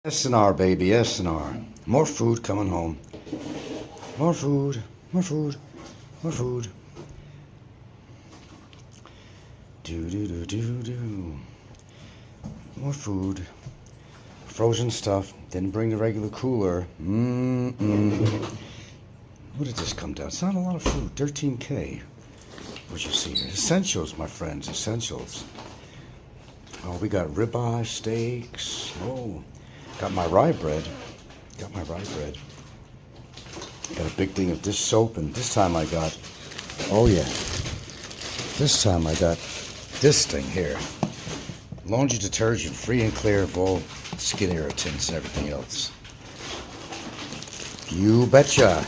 S&R, baby, S&R. More food coming home. More food, more food, more food. Do. More food. Frozen stuff. Didn't bring the regular cooler. What did this come down? It's not a lot of food. 13K. What you see here? Essentials, my friends. Essentials. Oh, we got ribeye, steaks. Oh, got my rye bread. Got a big thing of dish soap, and this time I got, oh yeah, this time I got this thing here. Laundry detergent, free and clear of all skin irritants and everything else. You betcha.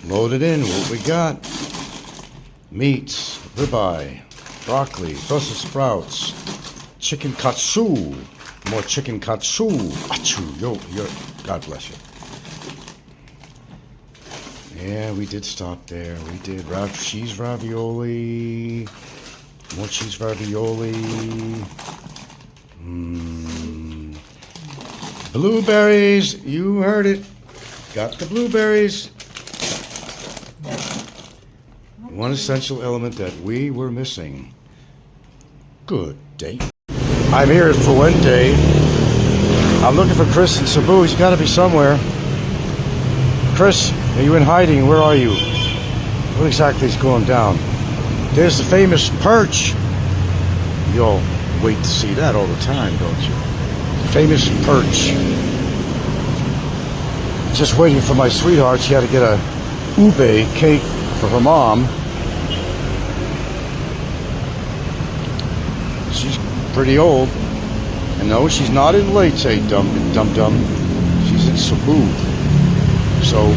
Loaded in, what we got? Meats, ribeye, broccoli, Brussels sprouts, chicken katsu. More chicken katsu. Achoo, yo, God bless you. Yeah, we did stop there. We did cheese ravioli. More cheese ravioli. Blueberries. You heard it. Got the blueberries. One essential element that we were missing. Good day. I'm here at Fuente. I'm looking for Chris and Sabu. He's got to be somewhere. Chris, are you in hiding? Where are you? What exactly is going down? There's the famous perch. You'll wait to see that all the time, don't you? The famous perch. Just waiting for my sweetheart. She had to get a ube cake for her mom. She's pretty old. And no, she's not in Leyte, dum-dum. She's in Cebu. So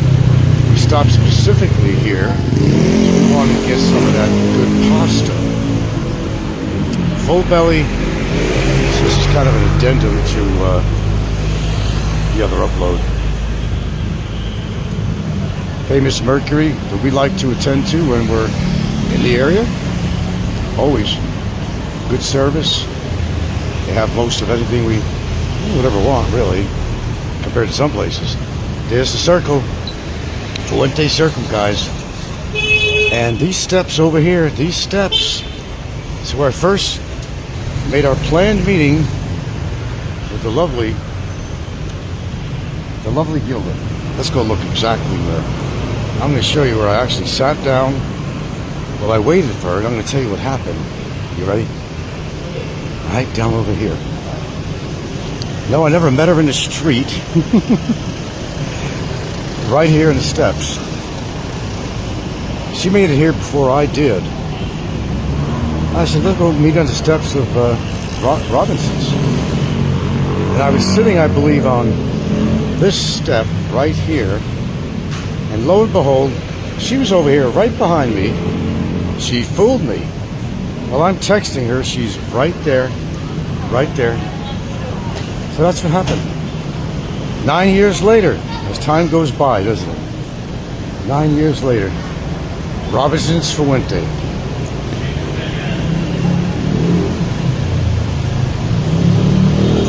we stopped specifically here. We wanted to get some of that good pasta. Full belly. So this is kind of an addendum to the other upload. Famous Mercury that we like to attend to when we're in the area. Always. Good service. They have most of anything we would ever want, really, compared to some places. There's the circle, Fuente Circle, guys. And these steps over here, these steps, is where I first made our planned meeting with the lovely Gilda. Let's go look exactly where. I'm going to show you where I actually sat down while I waited for her, and I'm going to tell you what happened. You ready? Right down over here. No, I never met her in the street. Right here in the steps. She made it here before I did. I said, let's go meet on the steps of Robinson's. And I was sitting, I believe, on this step right here. And lo and behold, she was over here right behind me. She fooled me. While I'm texting her, she's right there. Right there. So that's what happened. 9 years later, as time goes by, doesn't it? 9 years later. Robinson's Fuente.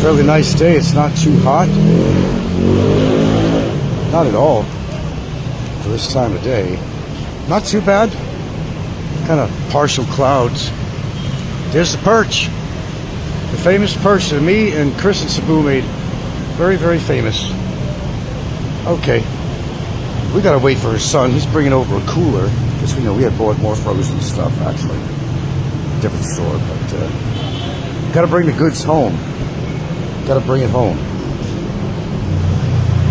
Fairly nice day. It's not too hot. Not at all. For this time of day. Not too bad. Kind of partial clouds. There's the perch. The famous perch that me and Chris and Sabu made very, very famous. Okay. We gotta wait for his son. He's bringing over a cooler. Because we know we had bought more frozen stuff, actually. Different store, but gotta bring the goods home. Gotta bring it home.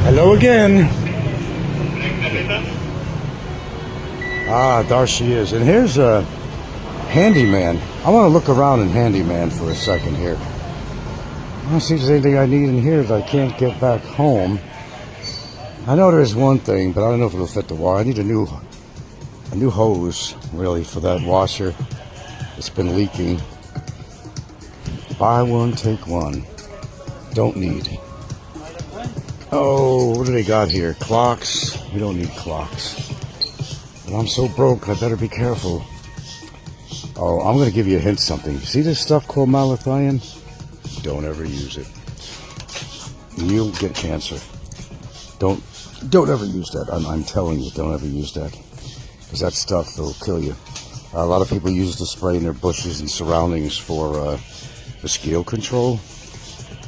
Hello again. Ah, there she is. And here's a handyman. I want to look around in handyman for a second here. I want to see if there's anything I need in here that I can't get back home. I know there's one thing, but I don't know if it'll fit the wall. I need a new hose, really, for that washer. It's been leaking. Buy one, take one. Don't need. Oh, what do they got here? Clocks. We don't need clocks. But I'm so broke, I better be careful. Oh, I'm going to give you a hint something. See this stuff called malathion? don't ever use it. You'll get cancer. Don't ever use that. I'm telling you, don't ever use that. Because that stuff will kill you. A lot of people use the spray in their bushes and surroundings for mosquito control.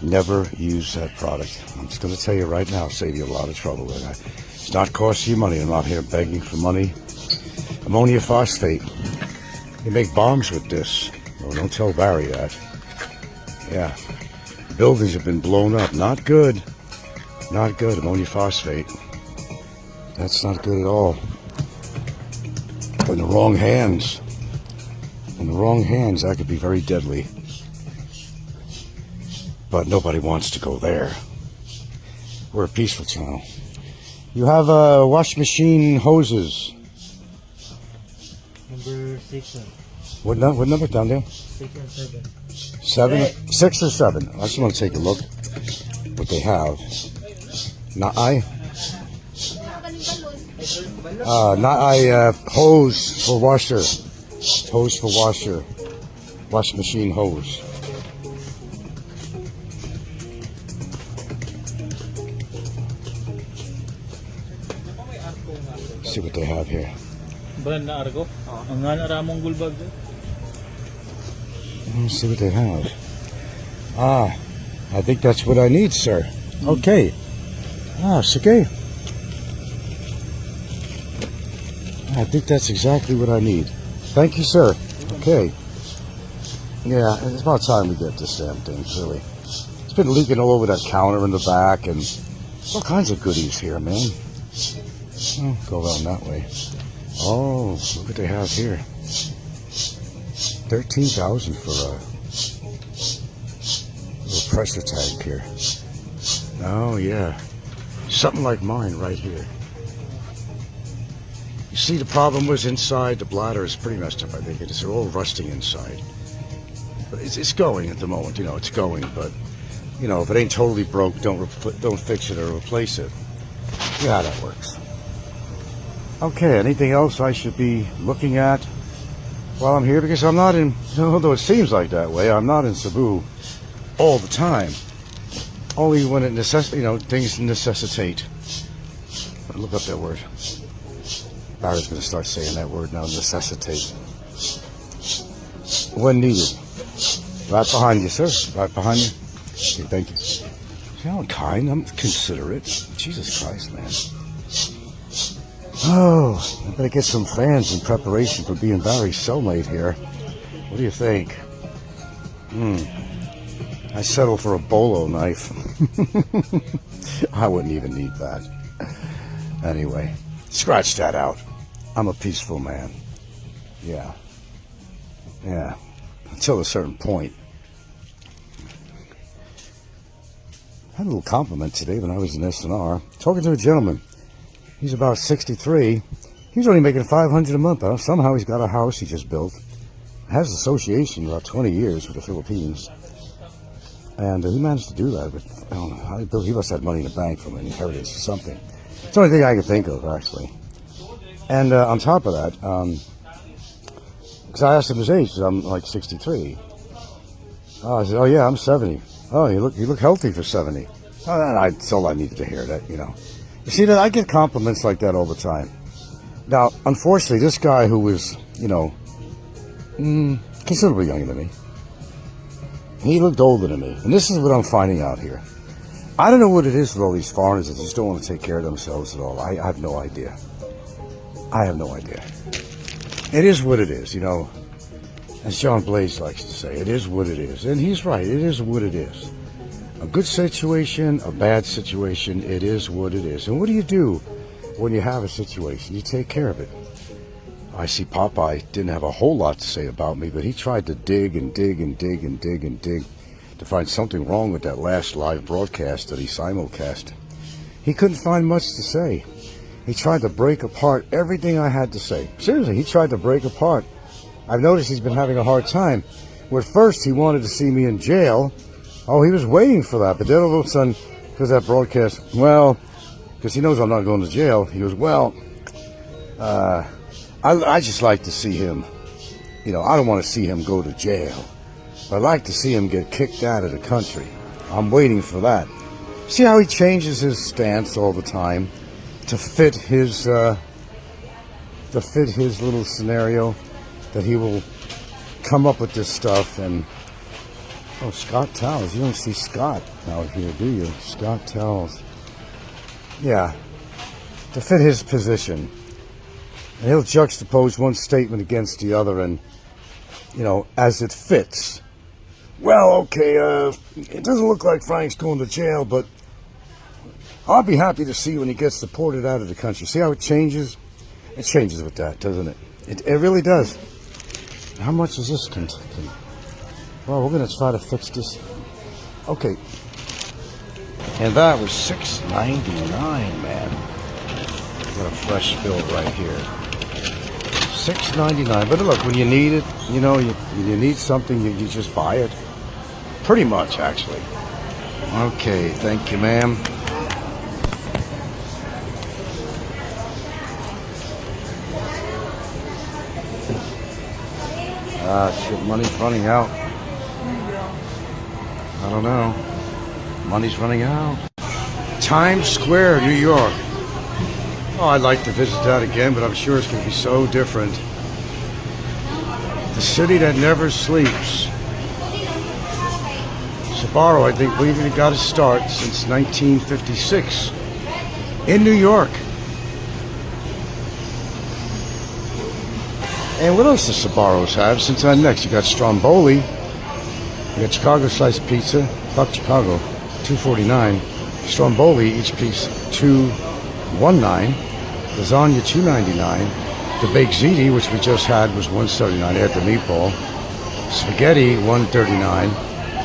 Never use that product. I'm just going to tell you right now, save you a lot of trouble. And it's not costing you money. I'm not here begging for money. Ammonia phosphate. You make bombs with this. Oh, don't tell Barry that. Yeah. Buildings have been blown up. Not good. Not good. Ammonia phosphate. That's not good at all. In the wrong hands. In the wrong hands, that could be very deadly. But nobody wants to go there. We're a peaceful channel. You have wash machine hoses. Number 6. What number down there? 6 and 7. 7, 6 or 7. I just want to take a look what they have. Hose for washer. Hose for washer. Wash machine hose. See what they have here. Brand na argo. Ang nga naramong gulbag. Let's see what they have. I think that's what I need, sir. Okay. Sige. I think that's exactly what I need. Thank you, sir. Okay. Yeah, it's about time we get this damn thing, really. It's been leaking all over that counter in the back, and all kinds of goodies here, man. Oh, go around that way. Oh, look what they have here. $13,000 for a little pressure tank here. Oh, yeah. Something like mine right here. You see, the problem was inside. The bladder is pretty messed up, I think. It's all rusting inside. But it's going at the moment, you know, it's going. But, you know, if it ain't totally broke, don't fix it or replace it. Yeah, that works. Okay, anything else I should be looking at while I'm here? Because I'm not in, although it seems like that way, I'm not in Cebu all the time. Only when it things necessitate. Look up that word. Barry's going to start saying that word now, necessitate. When needed. Right behind you, sir. Right behind you. Okay, thank you. See how I'm kind? I'm considerate. Jesus Christ, man. Oh, I better get some fans in preparation for being Barry's cellmate here. What do you think? I settle for a bolo knife. I wouldn't even need that. Anyway, scratch that out. I'm a peaceful man. Yeah. Yeah. Until a certain point. I had a little compliment today when I was in SNR. Talking to a gentleman. He's about 63. He's only making $500 a month. Somehow he's got a house he just built. Has association about 20 years with the Philippines. And he managed to do that. But I don't know how he built. He must have money in the bank from an inheritance or something. It's the only thing I can think of, actually. And on top of that, because I asked him his age, I'm like 63. I said, oh yeah, I'm 70. Oh, you look healthy for 70. Oh, that's all I needed to hear, that, you know. You see, that I get compliments like that all the time. Now, unfortunately, this guy who was, you know, considerably younger than me, he looked older than me. And this is what I'm finding out here. I don't know what it is with all these foreigners that just don't want to take care of themselves at all. I have no idea. I have no idea. It is what it is, you know. As John Blaze likes to say, it is what it is. And he's right, it is what it is. A good situation, a bad situation, it is what it is. And what do you do when you have a situation? You take care of it. I see Popeye didn't have a whole lot to say about me, but he tried to dig and dig and dig and dig and dig to find something wrong with that last live broadcast that he simulcast. He couldn't find much to say. He tried to break apart everything I had to say. Seriously, he tried to break apart. I've noticed he's been having a hard time. Where at first he wanted to see me in jail. Oh, he was waiting for that. But then all of a sudden, because that broadcast, well, because he knows I'm not going to jail, he goes, well, I just like to see him, you know, I don't want to see him go to jail. I'd like to see him get kicked out of the country. I'm waiting for that. See how he changes his stance all the time to fit his little scenario, that he will come up with this stuff. And oh, Scott Towels. You don't see Scott out here, do you? Scott Towels. Yeah, to fit his position. And he'll juxtapose one statement against the other, and, you know, as it fits. Well, okay, it doesn't look like Frank's going to jail, but I'll be happy to see when he gets deported out of the country. See how it changes? It changes with that, doesn't it? It really does. How much is this? Well, we're going to try to fix this. Okay. And that was $6.99, man. Got a fresh bill right here. $6.99. But look, when you need it, you know, you need something, you just buy it. Pretty much, actually. Okay, thank you, ma'am. Ah, shit, money's running out. I don't know. Money's running out. Times Square, New York. Oh, I'd like to visit that again, but I'm sure it's going to be so different. The city that never sleeps. Sbarro, I think, believe it got its start since 1956 in New York. And what else does Sbarro's have? Since I'm next, you got Stromboli, you got Chicago sliced pizza, fuck Chicago, $2.49. Stromboli, each piece $2.19. Lasagna $2.99. The baked ziti, which we just had, was $1.79. They had the meatball. Spaghetti $1.39.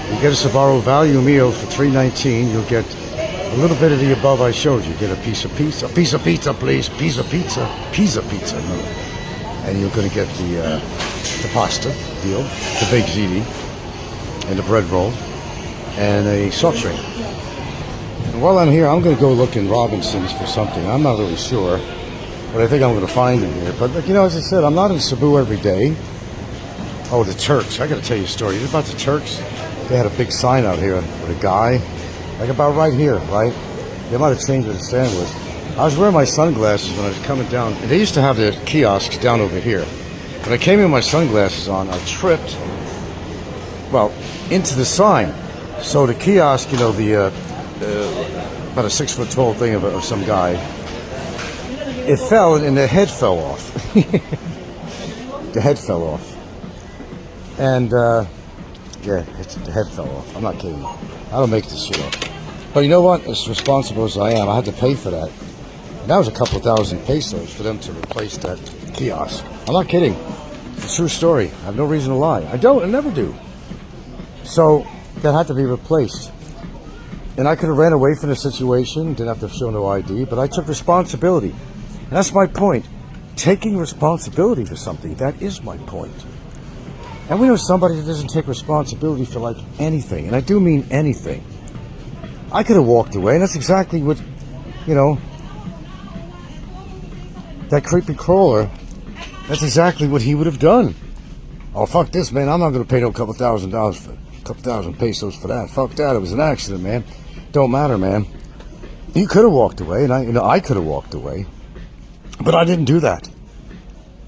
You get a Sbarro value meal for $3.19. You'll get a little bit of the above I showed you. Get a piece of pizza. A piece of pizza, please. Piece of pizza. Pizza pizza. No. And you're going to get the pasta deal, the baked ziti, and the bread roll, and a soft drink. And while I'm here, I'm going to go look in Robinson's for something. I'm not really sure, but I think I'm going to find it here. But, you know, as I said, I'm not in Cebu every day. Oh, the Turks. I got to tell you a story. About the Turks, they had a big sign out here with a guy, like about right here, right? They might have changed where the stand was. I was wearing my sunglasses when I was coming down. And they used to have the kiosks down over here. When I came in with my sunglasses on, I tripped, well, into the sign. So the kiosk, you know, about a 6 foot tall thing of some guy, it fell and the head fell off. The head fell off. And, yeah, the head fell off. I'm not kidding. I don't make this shit up. But you know what? As responsible as I am, I had to pay for that. And that was a couple thousand pesos for them to replace that kiosk. I'm not kidding. It's a true story. I have no reason to lie. I never do. So that had to be replaced. And I could have ran away from the situation, didn't have to show no ID, but I took responsibility. And that's my point. Taking responsibility for something, that is my point. And we know somebody that doesn't take responsibility for, like, anything. And I do mean anything. I could have walked away, and that's exactly what, you know, that creepy crawler, that's exactly what he would have done. Oh, fuck this, man. I'm not going to pay no couple thousand pesos for that. Fuck that. It was an accident, man. Don't matter, man. You could have walked away, and I could have walked away. But I didn't do that.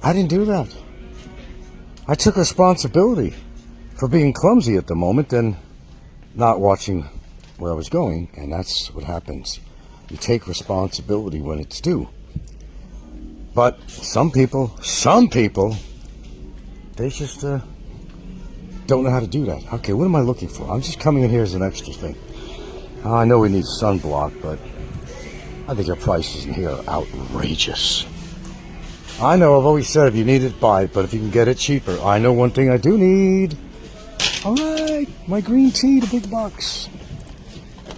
I didn't do that. I took responsibility for being clumsy at the moment and not watching where I was going, and that's what happens. You take responsibility when it's due. But some people, they just don't know how to do that. Okay, what am I looking for? I'm just coming in here as an extra thing. I know we need sunblock, but I think our prices in here are outrageous. I know, I've always said if you need it, buy it, but if you can get it cheaper. I know one thing I do need. All right, my green tea, the big box.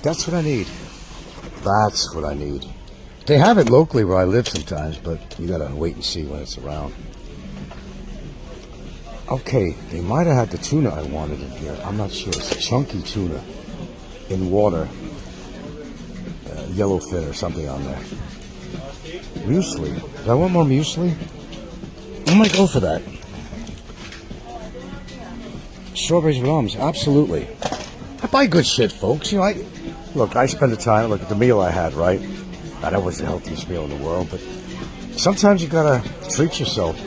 That's what I need. That's what I need. They have it locally where I live sometimes, but you gotta wait and see when it's around. Okay, they might have had the tuna I wanted in here. I'm not sure. It's a chunky tuna in water. Yellowfin or something on there. Muesli. Do I want more muesli? I might go for that. strawberries with almonds. Absolutely. I buy good shit, folks. You know, I spend the time, look at the meal I had, right? That was the healthiest meal in the world, but sometimes you gotta treat yourself.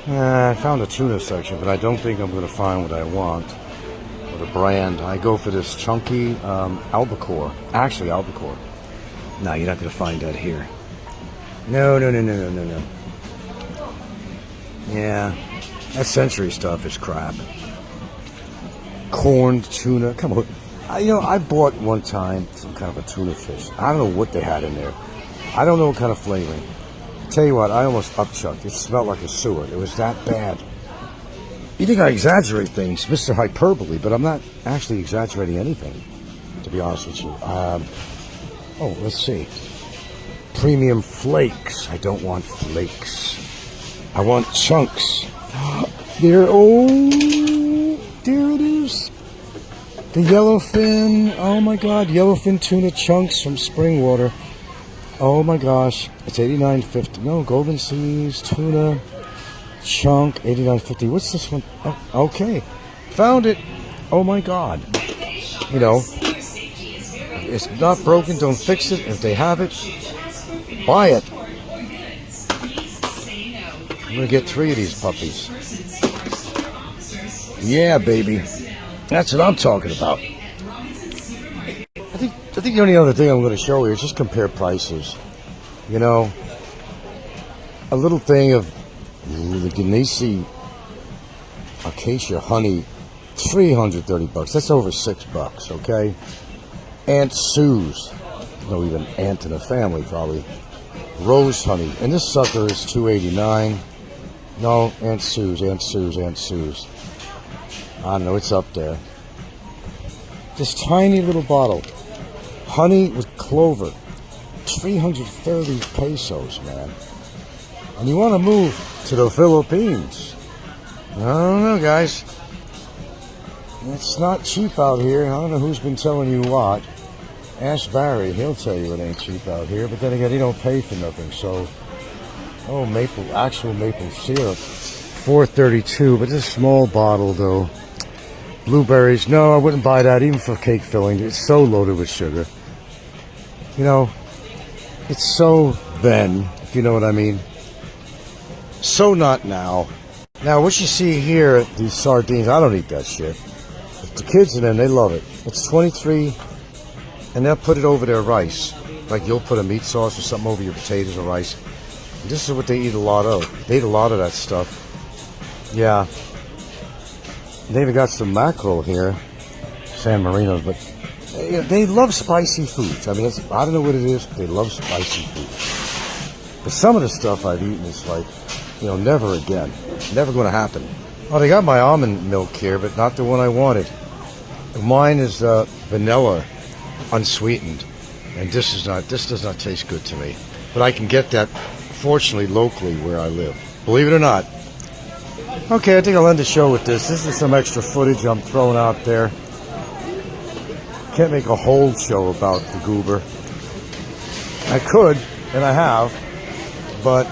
I found a tuna section, but I don't think I'm gonna find what I want. Or the brand. I go for this chunky albacore. Actually, albacore. No, you're not gonna find that here. No. Yeah, that Century stuff is crap. Corned tuna. Come on. I bought one time some kind of a tuna fish. I don't know what they had in there. I don't know what kind of flavoring. Tell you what, I almost upchucked. It smelled like a sewer. It was that bad. You think I exaggerate things, Mr. Hyperbole, but I'm not actually exaggerating anything, to be honest with you. Oh, let's see. Premium flakes. I don't want flakes. I want chunks. There it is. The yellowfin. Oh my God, yellowfin tuna chunks from Springwater. Oh my gosh, it's $89.50. No, Golden Seas tuna chunk, $89.50. What's this one? Oh, okay, found it. Oh my God. You know, it's not broken. Don't fix it. If they have it, buy it. I'm gonna get 3 of these puppies. Yeah, baby. That's what I'm talking about. I think the only other thing I'm going to show you is just compare prices. You know, a little thing of the Genesee Acacia honey, $330. That's over $6, okay? Aunt Sue's, no, even aunt in a family probably. Rose honey, and this sucker is $289. No, Aunt Sue's. I don't know, it's up there. This tiny little bottle. Honey with clover. 330 pesos, man. And you want to move to the Philippines. I don't know, guys. It's not cheap out here. I don't know who's been telling you what. Ask Barry. He'll tell you it ain't cheap out here. But then again, he don't pay for nothing. So, actual maple syrup. $4.32, but it's a small bottle, though. Blueberries, no, I wouldn't buy that even for cake filling. It's so loaded with sugar. You know, it's so then, if you know what I mean. So not now. Now, what you see here, these sardines, I don't eat that shit. But the kids in them, they love it. It's $23, and they'll put it over their rice. Like you'll put a meat sauce or something over your potatoes or rice. And this is what they eat a lot of. They eat a lot of that stuff. Yeah. They even got some mackerel here, San Marino, but they love spicy foods. I mean, I don't know what it is, but they love spicy food. But some of the stuff I've eaten is like, never again. Never going to happen. Oh, they got my almond milk here, but not the one I wanted. Mine is vanilla, unsweetened, and this does not taste good to me. But I can get that, fortunately, locally where I live. Believe it or not. Okay, I think I'll end the show with this. This is some extra footage I'm throwing out there. Can't make a whole show about the goober. I could, and I have, but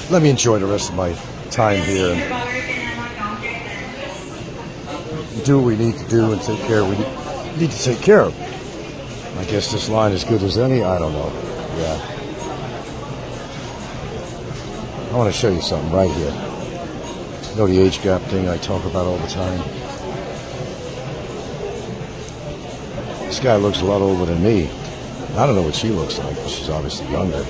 let me enjoy the rest of my time here and do what we need to do and take care of what we need to take care of. I guess this line is good as any. I don't know. Yeah. I want to show you something right here. You know the age gap thing I talk about all the time? This guy looks a lot older than me. I don't know what she looks like, but she's obviously younger.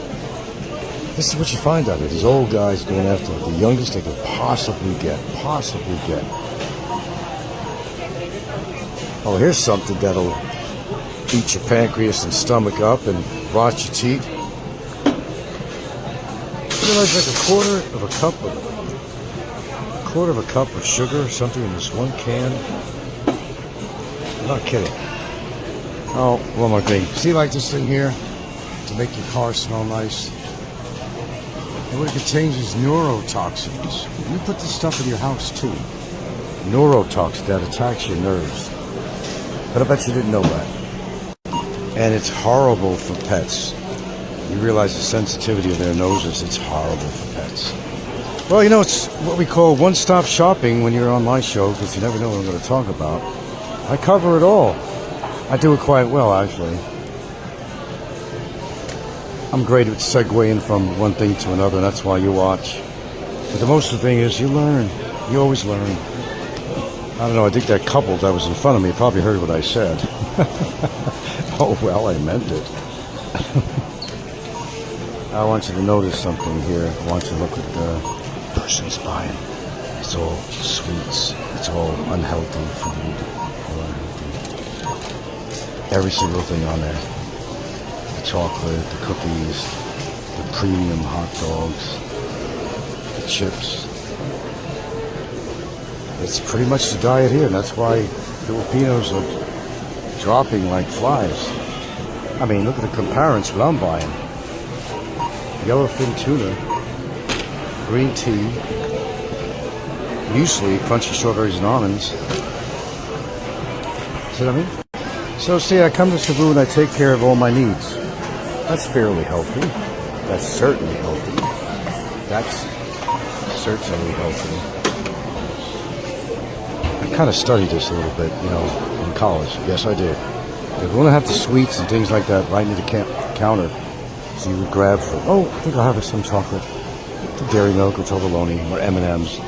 This is what you find out here. These old guys going after the youngest they could possibly get. Oh, here's something that'll eat your pancreas and stomach up and rot your teeth. You realize like a quarter of a cup of sugar or something in this one can? I'm not kidding. Oh, one more thing. See like this thing here? To make your car smell nice? And what it contains is neurotoxins. You put this stuff in your house too. Neurotoxin that attacks your nerves. But I bet you didn't know that. And it's horrible for pets. You realize the sensitivity of their noses, it's horrible for pets. Well, you know, it's what we call one-stop shopping when you're on my show, because you never know what I'm going to talk about. I cover it all. I do it quite well, actually. I'm great at segueing from one thing to another, and that's why you watch. But the most of the thing is you learn. You always learn. I don't know, I think that couple that was in front of me probably heard what I said. Oh, well, I meant it. I want you to notice something here. I want you to look at the person's buying. It's all sweets. It's all unhealthy food. All unhealthy. Every single thing on there. The chocolate, the cookies, the premium hot dogs, the chips. It's pretty much the diet here, and that's why Filipinos are dropping like flies. I mean, look at the comparison what I'm buying. Yellowfin tuna, green tea, muesli, crunchy strawberries and almonds. See what I mean? So see, I come to Cebu and I take care of all my needs. That's fairly healthy. That's certainly healthy. That's certainly healthy. I kind of studied this a little bit, you know, in college. Yes, I did. They want to have the sweets and things like that right near the counter. So you would grab for, oh, I think I'll have some chocolate, the dairy milk or chocolate or M&Ms.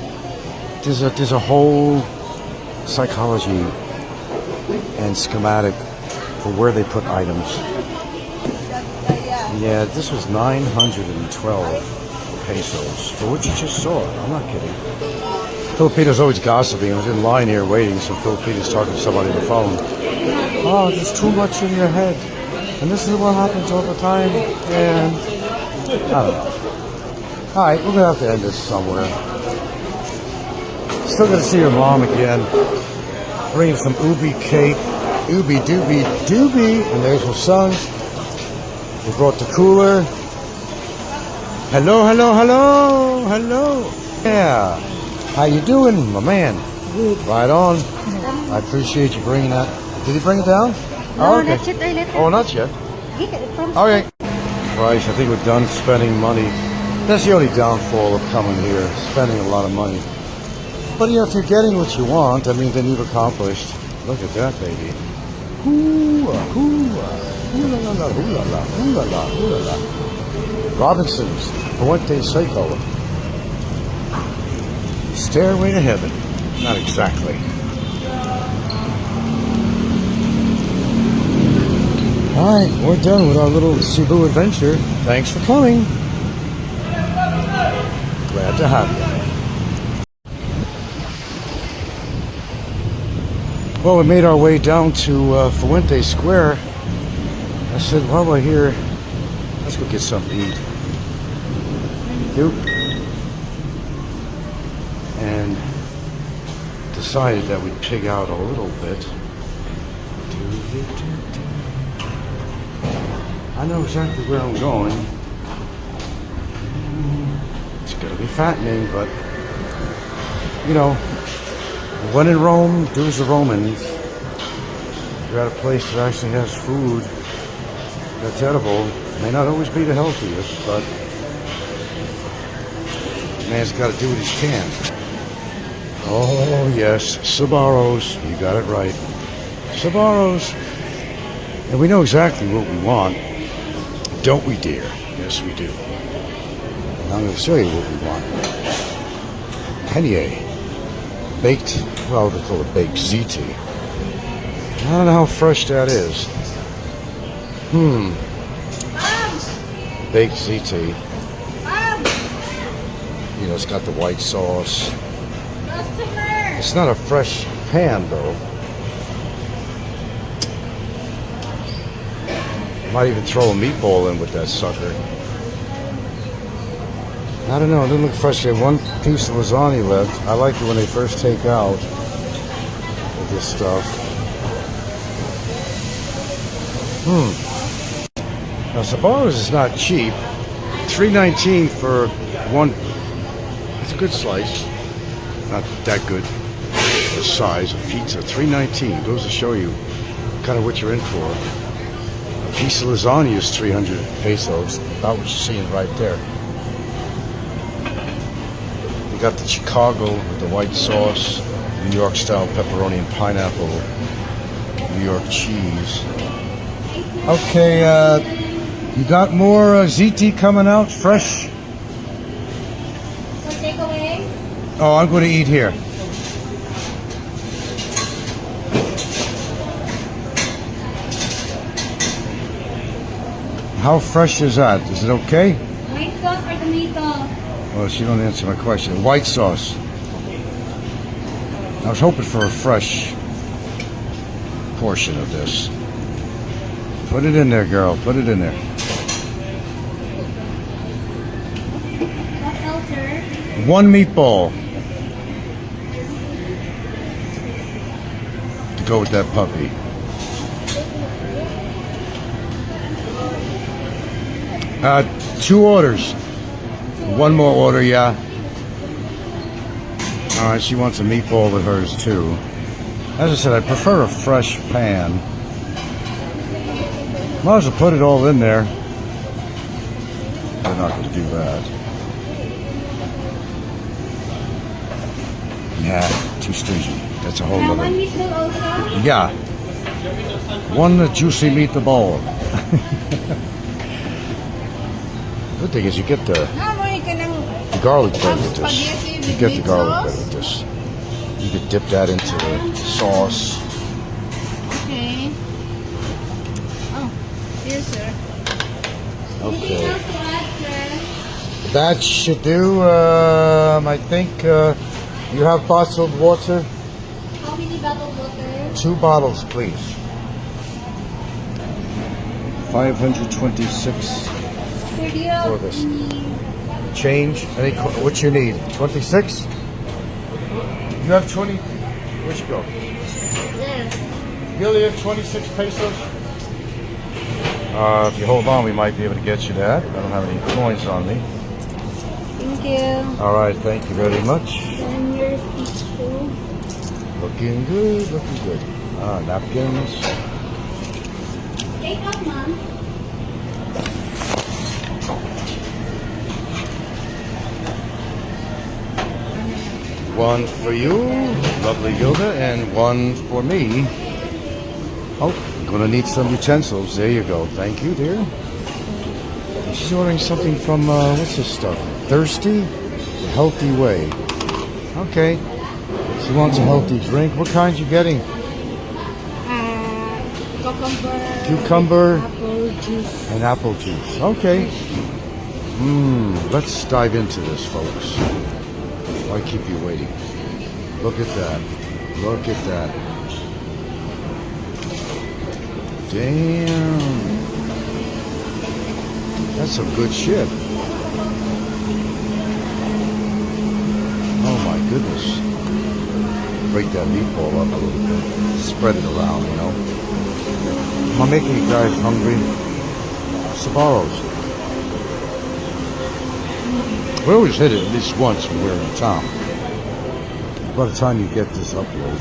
There's a whole psychology and schematic for where they put items. Yeah, this was 912 pesos for what you just saw. I'm not kidding. Filipinos always gossiping. I was in line here waiting, so Filipinos talking to somebody on the phone. Oh, there's too much in your head. And this is what happens all the time. And I don't know. Alright, we're going to have to end this somewhere. Still going to see your mom again. Bring some ubi cake. Ubi dooby dooby. And there's her son. We brought the cooler. Hello, hello, hello. Hello. Yeah. How you doing, my man? Good. Right on. I appreciate you bringing that. Did he bring it down? No, okay. not yet. I left Oh, not yet. it from Okay. Christ, I think we're done spending money. That's the only downfall of coming here, spending a lot of money. But you know, if you're getting what you want, I mean, then you've accomplished. Look at that, baby. Hoo-ah, hoo-ah, hoo-la-la-la, hoo-la-la, hoo-la-la, hoo-la-la. Robinson's, Fuente Circle. Stairway to heaven. Not exactly. Alright, we're done with our little Cebu adventure. Thanks for coming. Glad to have you. Well, we made our way down to Fuente Square. I said, while we're here, let's go get something to eat. Doop. And decided that we'd pig out a little bit. I know exactly where I'm going. It's going to be fattening, but, you know, when in Rome, do as the Romans. If you're at a place that actually has food that's edible, it may not always be the healthiest, but the man's got to do what he can. Oh, yes, Sbarro's. You got it right. Sbarro's. And we know exactly what we want. Don't we, dear? Yes, we do. And I'm going to show you what we want. Penne. Baked, well, they call it baked ziti. I don't know how fresh that is. Baked ziti. You know, it's got the white sauce. It's not a fresh pan, though. Might even throw a meatball in with that sucker. I don't know, it didn't look fresh. They had one piece of lasagna left. I like it when they first take out this stuff. Now, Sbarro's is not cheap. $3.19 for one. It's a good slice. Not that good. The size of pizza. $3.19 goes to show you kind of what you're in for. A piece of lasagna is 300 pesos. About what you're seeing right there. We got the Chicago with the white sauce, New York style pepperoni and pineapple, New York cheese. Okay, you got more ZT coming out fresh? So takeaway? Oh, I'm going to eat here. How fresh is that? Is it okay? White sauce or tomato? Well, she don't answer my question. White sauce. I was hoping for a fresh portion of this. Put it in there, girl. Put it in there. What else, sir? One meatball to go with that puppy. Two orders. One more order, yeah. All right, she wants a meatball with hers too. As I said, I prefer a fresh pan. Might as well put it all in there. They're not going to do that. Yeah, too stingy. That's a whole One other. meatball also? Yeah. One juicy meatball. Good thing is you get the garlic bread with this. You get the garlic bread with this. You could dip that into the sauce. Okay. Oh, here, sir. Okay. Anything else to add, sir? That should do. I think you have bottled water. How many bottled water? 2 bottles, please. 526 Sir, do you for this. need... Change. What you need? 26? You have 20. Where'd you go? Yes. You only have 26 pesos? If you hold on, we might be able to get you that. I don't have any coins on me. Thank you. All right, thank you very much. And your speech too. Looking good, looking good. Napkins. Take off, Mom. One for you, lovely Yoga, and one for me. Oh, I'm gonna need some utensils. There you go. Thank you, dear. She's ordering something from, what's this stuff? Thirsty? The Healthy Way. Okay. She wants a healthy drink. What kind you getting? Cucumber. Cucumber Apple juice. and apple juice. Okay. Let's dive into this, folks. Why keep you waiting? Look at that. Look at that. Damn. That's some good shit. Oh my goodness. Break that meatball up a little bit. Spread it around, you know. Am I making you guys hungry? Sbarro's. We always hit it at least once when we're in town. By the time you get this upload,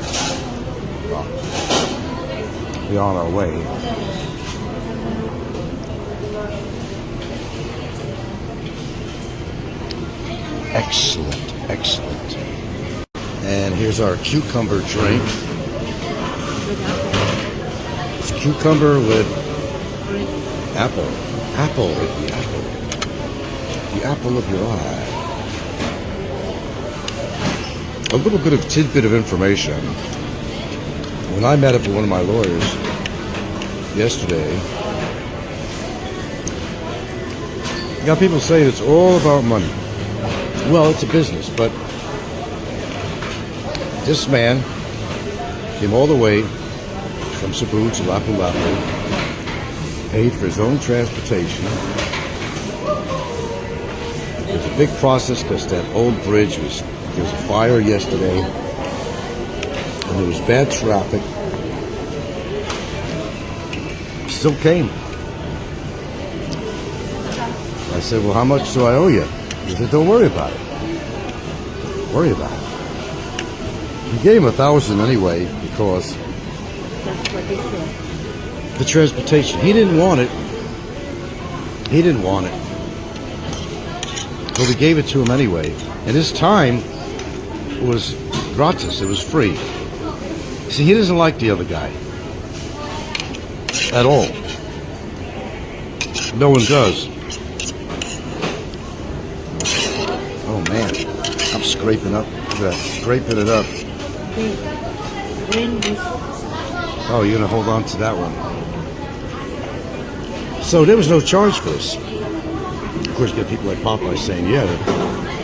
we're on our way. Excellent, excellent. And here's our cucumber drink. It's cucumber with apple. Apple, the apple. The apple of your eye. A little bit of tidbit of information. When I met up with one of my lawyers yesterday, you got people saying it's all about money. Well, it's a business, but this man came all the way from Cebu to Lapu-Lapu, paid for his own transportation. It was a big process because that old bridge was, there was a fire yesterday and there was bad traffic. Still came. I said, well, how much do I owe you? He said, don't worry about it. Don't worry about it. He gave him 1,000 anyway because the transportation. He didn't want it. He didn't want it. But we gave it to him anyway. And his time was gratis. It was free. See, he doesn't like the other guy at all. No one does. Oh man, I'm scraping up. Look at that, scraping it up. Bring this. Oh, you're gonna hold on to that one. So there was no charge for this. Of course, you get people like Popeye saying, "Yeah,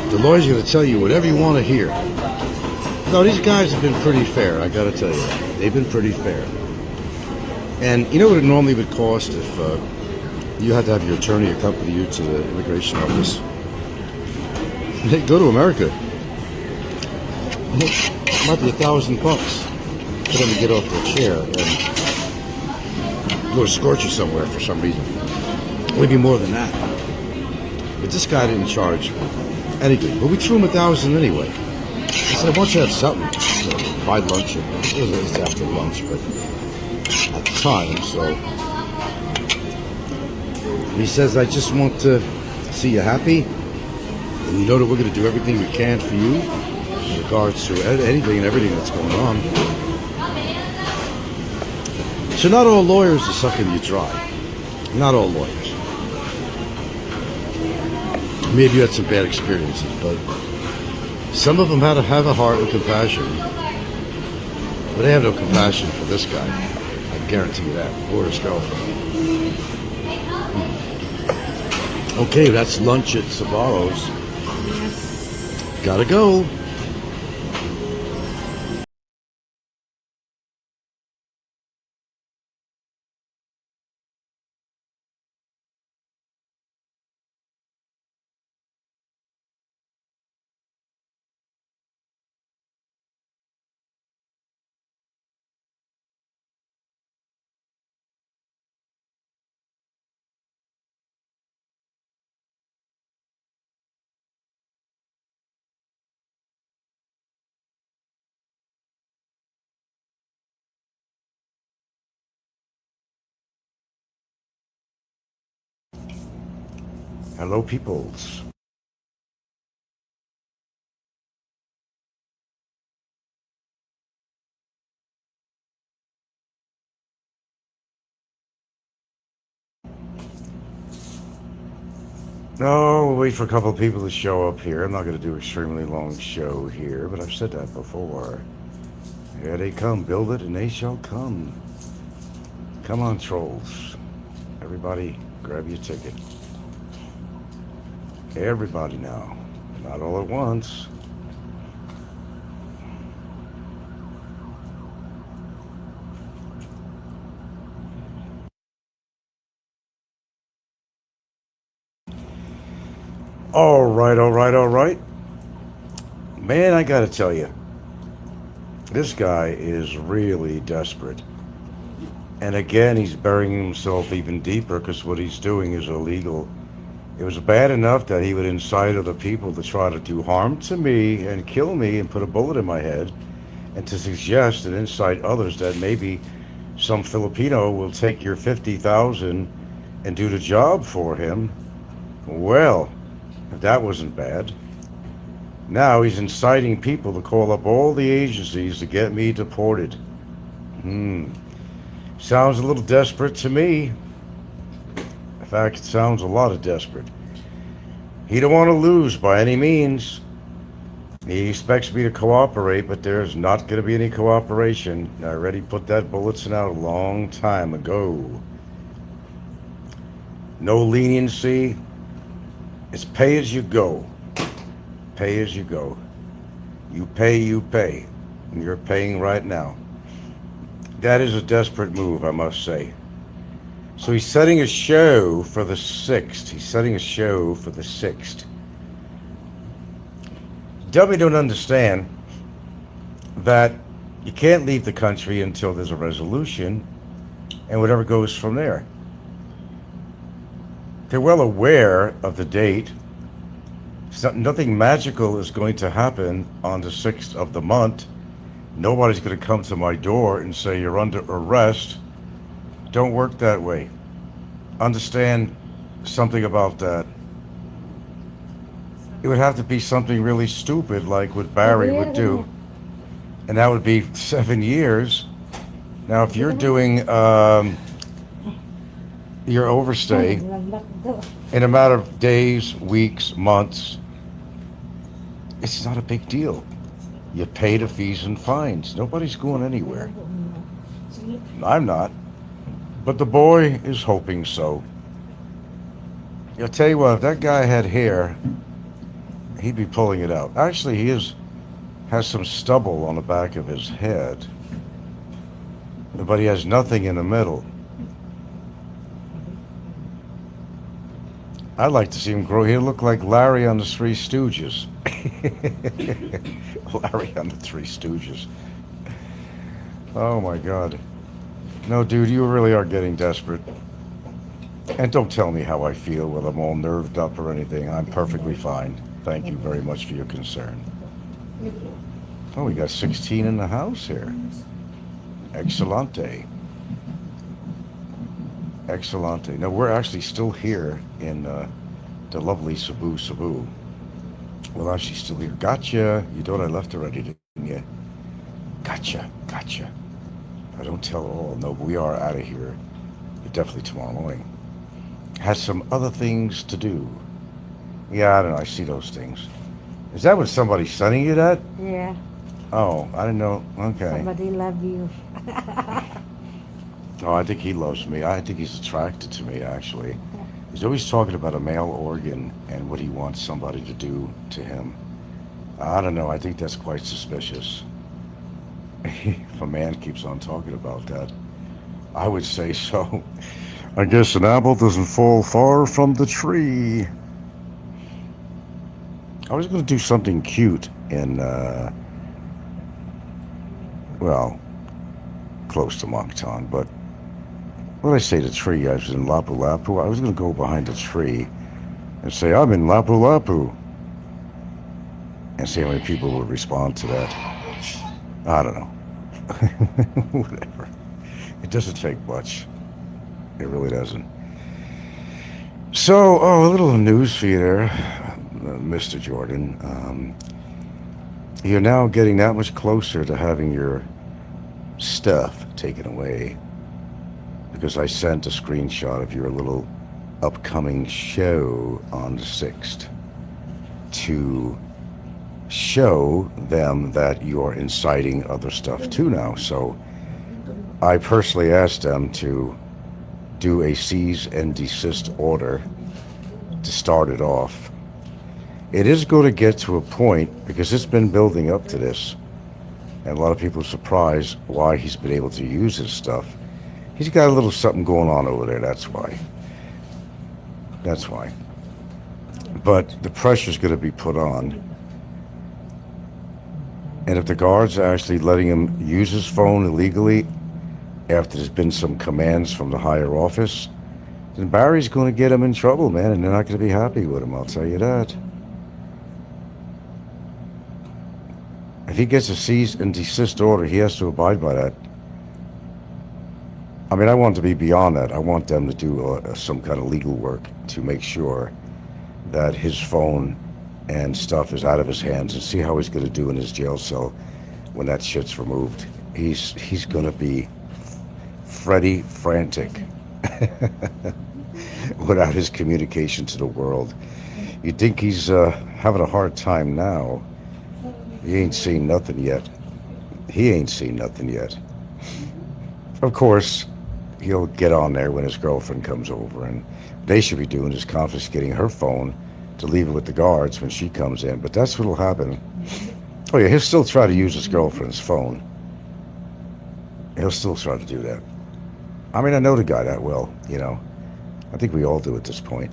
the lawyer's gonna tell you whatever you want to hear." No, these guys have been pretty fair. I gotta tell you, they've been pretty fair. And you know what it normally would cost if you had to have your attorney accompany you to the immigration office? Hey, go to America. It might be $1,000 for them to get off their chair and go escort you somewhere for some reason. Maybe more than that. But this guy didn't charge anything. But we threw him $1,000 anyway. I said, I want you to have something. So buy lunch. It was after lunch, but at the time, so. He says, I just want to see you happy. And you know that we're going to do everything we can for you in regards to anything and everything that's going on. So not all lawyers are sucking you dry. Not all lawyers. Maybe you had some bad experiences, but some of them had to have a heart and compassion. But they have no compassion for this guy. I guarantee you that. Or his girlfriend. Okay, that's lunch at Sbarro's. Gotta go. Hello, peoples. No, we'll wait for a couple of people to show up here. I'm not going to do an extremely long show here, but I've said that before. Here they come. Build it and they shall come. Come on, trolls. Everybody, grab your ticket. Everybody now. Not all at once. All right, all right, all right. Man, I gotta tell you, this guy is really desperate. And again, he's burying himself even deeper because what he's doing is illegal. It was bad enough that he would incite other people to try to do harm to me and kill me and put a bullet in my head, and to suggest and incite others that maybe some Filipino will take your 50,000 and do the job for him. Well, if that wasn't bad. Now he's inciting people to call up all the agencies to get me deported. Sounds a little desperate to me. In fact, it sounds a lot of desperate. He don't want to lose by any means. He expects me to cooperate, but there's not going to be any cooperation. I already put that bulletin out a long time ago. No leniency. It's pay as you go. Pay as you go. You pay, you pay. And you're paying right now. That is a desperate move, I must say. So he's setting a show for the 6th. He's setting a show for the 6th. Dummy don't understand that you can't leave the country until there's a resolution and whatever goes from there. They're well aware of the date. Nothing magical is going to happen on the 6th of the month. Nobody's going to come to my door and say you're under arrest. Don't work that way. Understand something about that. It would have to be something really stupid like what Barry would do, and that would be 7 years. Now, if you're doing your overstay in a matter of days, weeks, months, it's not a big deal. You pay the fees and fines. Nobody's going anywhere. I'm not. But the boy is hoping so. I'll tell you what, if that guy had hair, he'd be pulling it out. Actually, has some stubble on the back of his head. But he has nothing in the middle. I'd like to see him grow. He'd look like Larry on the Three Stooges. Larry on the Three Stooges. Oh my God. No, dude, you really are getting desperate. And don't tell me how I feel, whether I'm all nerved up or anything. I'm perfectly fine. Thank you very much for your concern. Oh, we got 16 in the house here. Excellente. Excellente. No, we're actually still here in the lovely Cebu, Cebu. Well, actually still here. Gotcha. You thought I left already, didn't you? Gotcha. Gotcha. I don't tell all. No, but we are out of here. But definitely tomorrow morning. Has some other things to do. Yeah, I don't know. I see those things. Is that what somebody's sending you that? Yeah. Oh, I didn't know. Okay. Somebody love you. Oh, I think he loves me. I think he's attracted to me, actually. He's always talking about a male organ and what he wants somebody to do to him. I don't know. I think that's quite suspicious. If a man keeps on talking about that, I would say so. I guess an apple doesn't fall far from the tree. I was going to do something cute in, well, close to Moncton, but when I say the tree, I was in Lapu-Lapu. I was going to go behind the tree and say, I'm in Lapu-Lapu, and see how many people would respond to that. I don't know. Whatever. It doesn't take much. It really doesn't. So, a little news for you there, Mr. Jordan. You're now getting that much closer to having your stuff taken away, because I sent a screenshot of your little upcoming show on the 6th to show them that you're inciting other stuff too now. So I personally asked them to do a cease and desist order to start it off. It is going to get to a point, because it's been building up to this, and a lot of people are surprised why he's been able to use his stuff. He's got a little something going on over there, that's why. That's why. But the pressure's going to be put on. And if the guards are actually letting him use his phone illegally after there's been some commands from the higher office, then Barry's going to get him in trouble, man, and they're not going to be happy with him, I'll tell you that. If he gets a cease and desist order, he has to abide by that. I mean, I want to be beyond that. I want them to do some kind of legal work to make sure that his phone and stuff is out of his hands, and see how he's going to do in his jail cell when that shit's removed. He's going to be Freddy frantic without his communication to the world. You'd think he's having a hard time now. He ain't seen nothing yet. He ain't seen nothing yet. Of course, he'll get on there when his girlfriend comes over, and they should be doing is confiscating her phone to leave it with the guards when she comes in. But that's what'll happen. Oh yeah, he'll still try to use his girlfriend's phone. He'll still try to do that. I mean, I know the guy that well, you know. I think we all do at this point.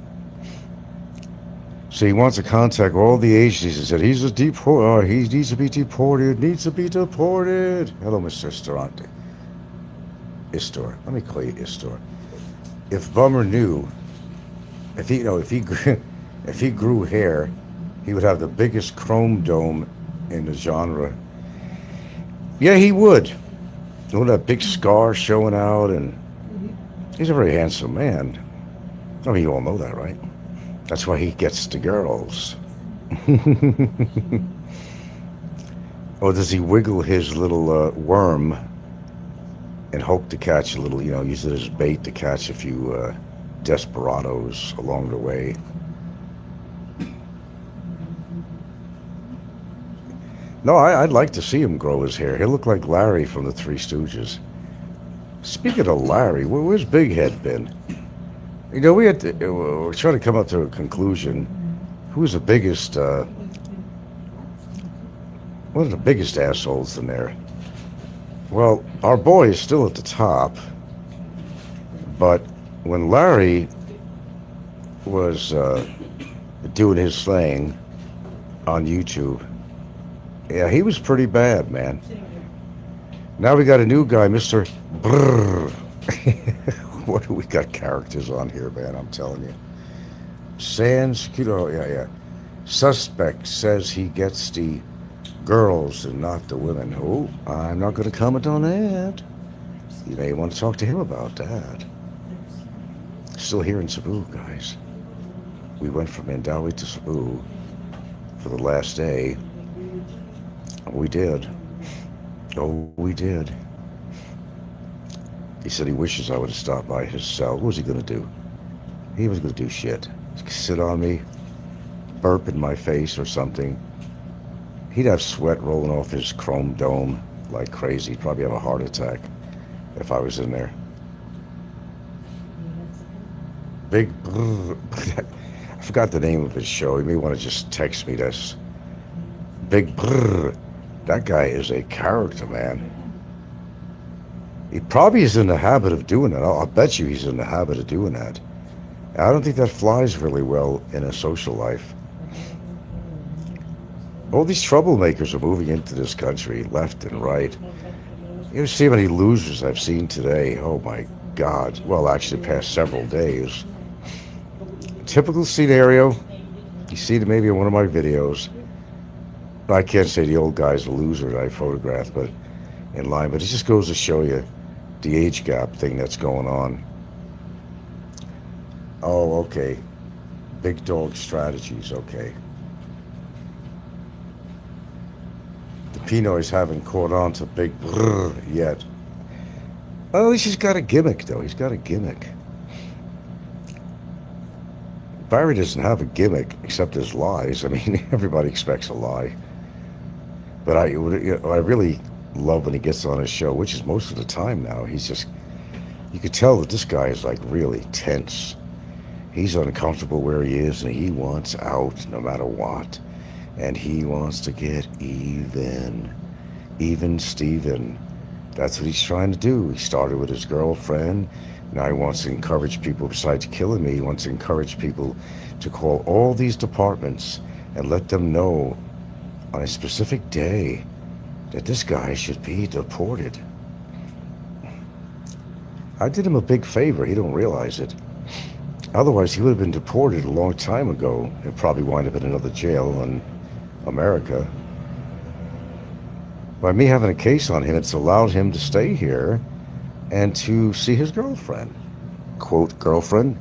So he wants to contact all the agencies and said he's he needs to be deported, Hello, Mr. Estorante. Istor. Let me call you Istor. If Bummer knew, if he grew hair, he would have the biggest chrome dome in the genre. Yeah, he would. You know, that big scar showing out, and he's a very handsome man. I mean, you all know that, right? That's why he gets the girls. Or does he wiggle his little worm and hope to catch a little, use it as bait to catch a few desperados along the way? No, I'd like to see him grow his hair. He'll look like Larry from the Three Stooges. Speaking of Larry, where's Big Head been? We're trying to come up to a conclusion. Who's the biggest, one of the biggest assholes in there? Well, our boy is still at the top, but when Larry was doing his thing on YouTube, yeah, he was pretty bad, man. Now we got a new guy, Mr. Brrr. What do we got characters on here, man? I'm telling you. Sans Kilo, yeah. Suspect says he gets the girls and not the women. Oh, I'm not going to comment on that. You may want to talk to him about that. Still here in Cebu, guys. We went from Mandawi to Cebu for the last day. We did. Oh, we did. He said he wishes I would have stopped by his cell. What was he going to do? He was going to do shit. Sit on me, burp in my face or something. He'd have sweat rolling off his chrome dome like crazy. He'd probably have a heart attack if I was in there. Big Brrr. I forgot the name of his show. You may want to just text me this. Big Brrr. That guy is a character, man. He probably is in the habit of doing that. I'll bet you he's in the habit of doing that. I don't think that flies really well in a social life. All these troublemakers are moving into this country, left and right. You see how many losers I've seen today. Oh my God. Well, actually, the past several days. Typical scenario. You see it maybe in one of my videos. I can't say the old guy's a loser that I photographed, but in line. But it just goes to show you the age gap thing that's going on. Oh, okay. Big dog strategies, okay. The Pinoys haven't caught on to Big Brrr yet. Well, at least he's got a gimmick, though. He's got a gimmick. Barry doesn't have a gimmick except his lies. I mean, everybody expects a lie. But I really love when he gets on his show, which is most of the time now. He's just, you could tell that this guy is like really tense. He's uncomfortable where he is and he wants out no matter what. And he wants to get even. Even Steven. That's what he's trying to do. He started with his girlfriend. Now he wants to encourage people, besides killing me, he wants to encourage people to call all these departments and let them know on a specific day that this guy should be deported. I did him a big favor. He don't realize it. Otherwise, he would have been deported a long time ago and probably wind up in another jail in America. By me having a case on him, it's allowed him to stay here and to see his girlfriend. Quote, girlfriend.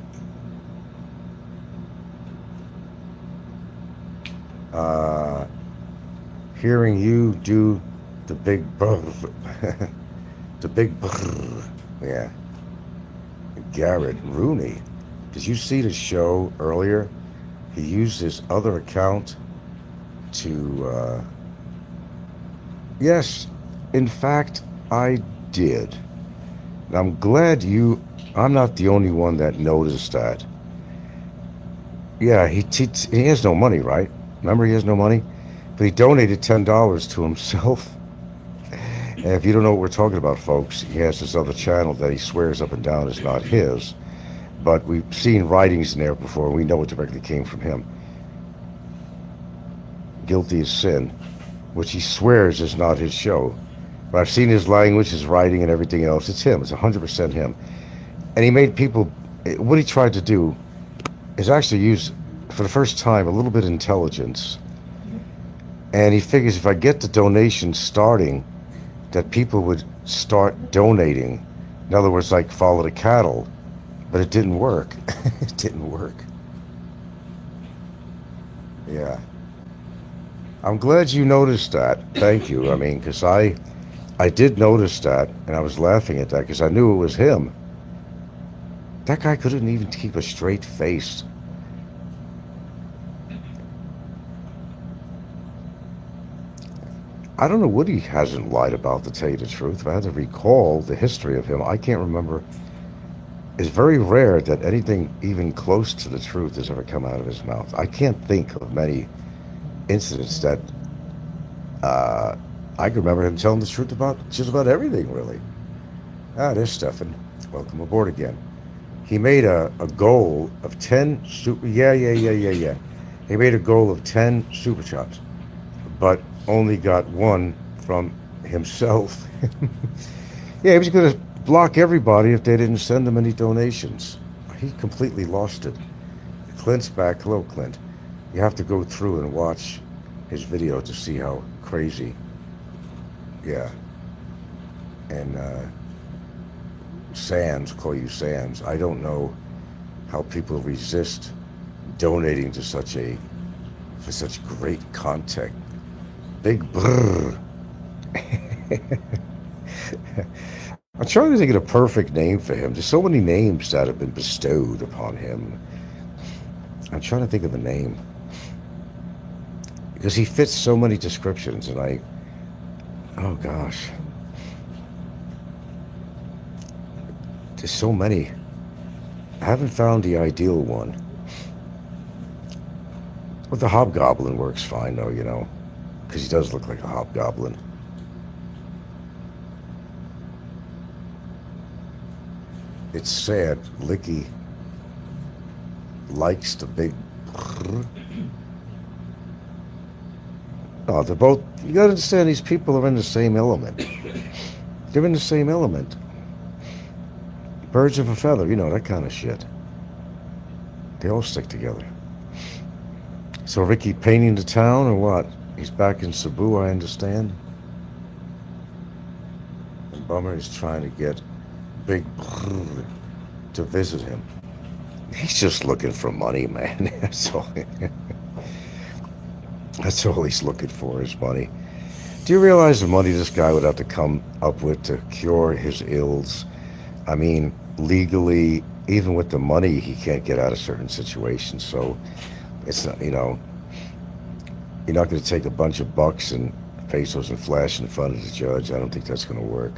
Hearing you do the big brr. The big brr. Yeah. Garrett Rooney. Did you see the show earlier? He used his other account to, yes, in fact, I did. And I'm glad I'm not the only one that noticed that. Yeah, he has no money, right? Remember, he has no money? But he donated $10 to himself. And if you don't know what we're talking about, folks, he has this other channel that he swears up and down is not his. But we've seen writings in there before, and we know it directly came from him. Guilty as Sin, which he swears is not his show. But I've seen his language, his writing, and everything else. It's him. It's 100% him. And he made people... What he tried to do is actually use, for the first time, a little bit of intelligence. And he figures if I get the donations starting, that people would start donating. In other words, like follow the cattle. But it didn't work. It didn't work. Yeah. I'm glad you noticed that. Thank you. I mean, because I did notice that, and I was laughing at that because I knew it was him. That guy couldn't even keep a straight face. I don't know what he hasn't lied about, to tell you the truth. If I had to recall the history of him, I can't remember. It's very rare that anything even close to the truth has ever come out of his mouth. I can't think of many incidents that I can remember him telling the truth about just about everything, really. Ah, there's Stefan. Welcome aboard again. He made a goal of 10 super... Yeah. He made a goal of 10 super chats, but only got one from himself. Yeah, he was going to block everybody if they didn't send him any donations. He completely lost it. Clint's back. Hello, Clint. You have to go through and watch his video to see how crazy. Yeah. And Sands, call you Sands. I don't know how people resist donating to such great content. Big brrr. I'm trying to think of a perfect name for him. There's so many names that have been bestowed upon him. I'm trying to think of a name. Because he fits so many descriptions, and oh gosh. There's so many. I haven't found the ideal one. But the hobgoblin works fine, though, you know. Because he does look like a hobgoblin. It's sad. Licky likes the big... No, they're both... You gotta understand, these people are in the same element. They're in the same element. Birds of a feather, you know, that kind of shit. They all stick together. So Ricky painting the town, or what? He's back in Cebu, I understand. And Bummer is trying to get Big to visit him. He's just looking for money, man. That's all. That's all he's looking for, is money. Do you realize the money this guy would have to come up with to cure his ills? I mean, legally, even with the money, he can't get out of certain situations. So it's not, you know, you're not going to take a bunch of bucks and pesos and flash in front of the judge. I don't think that's going to work.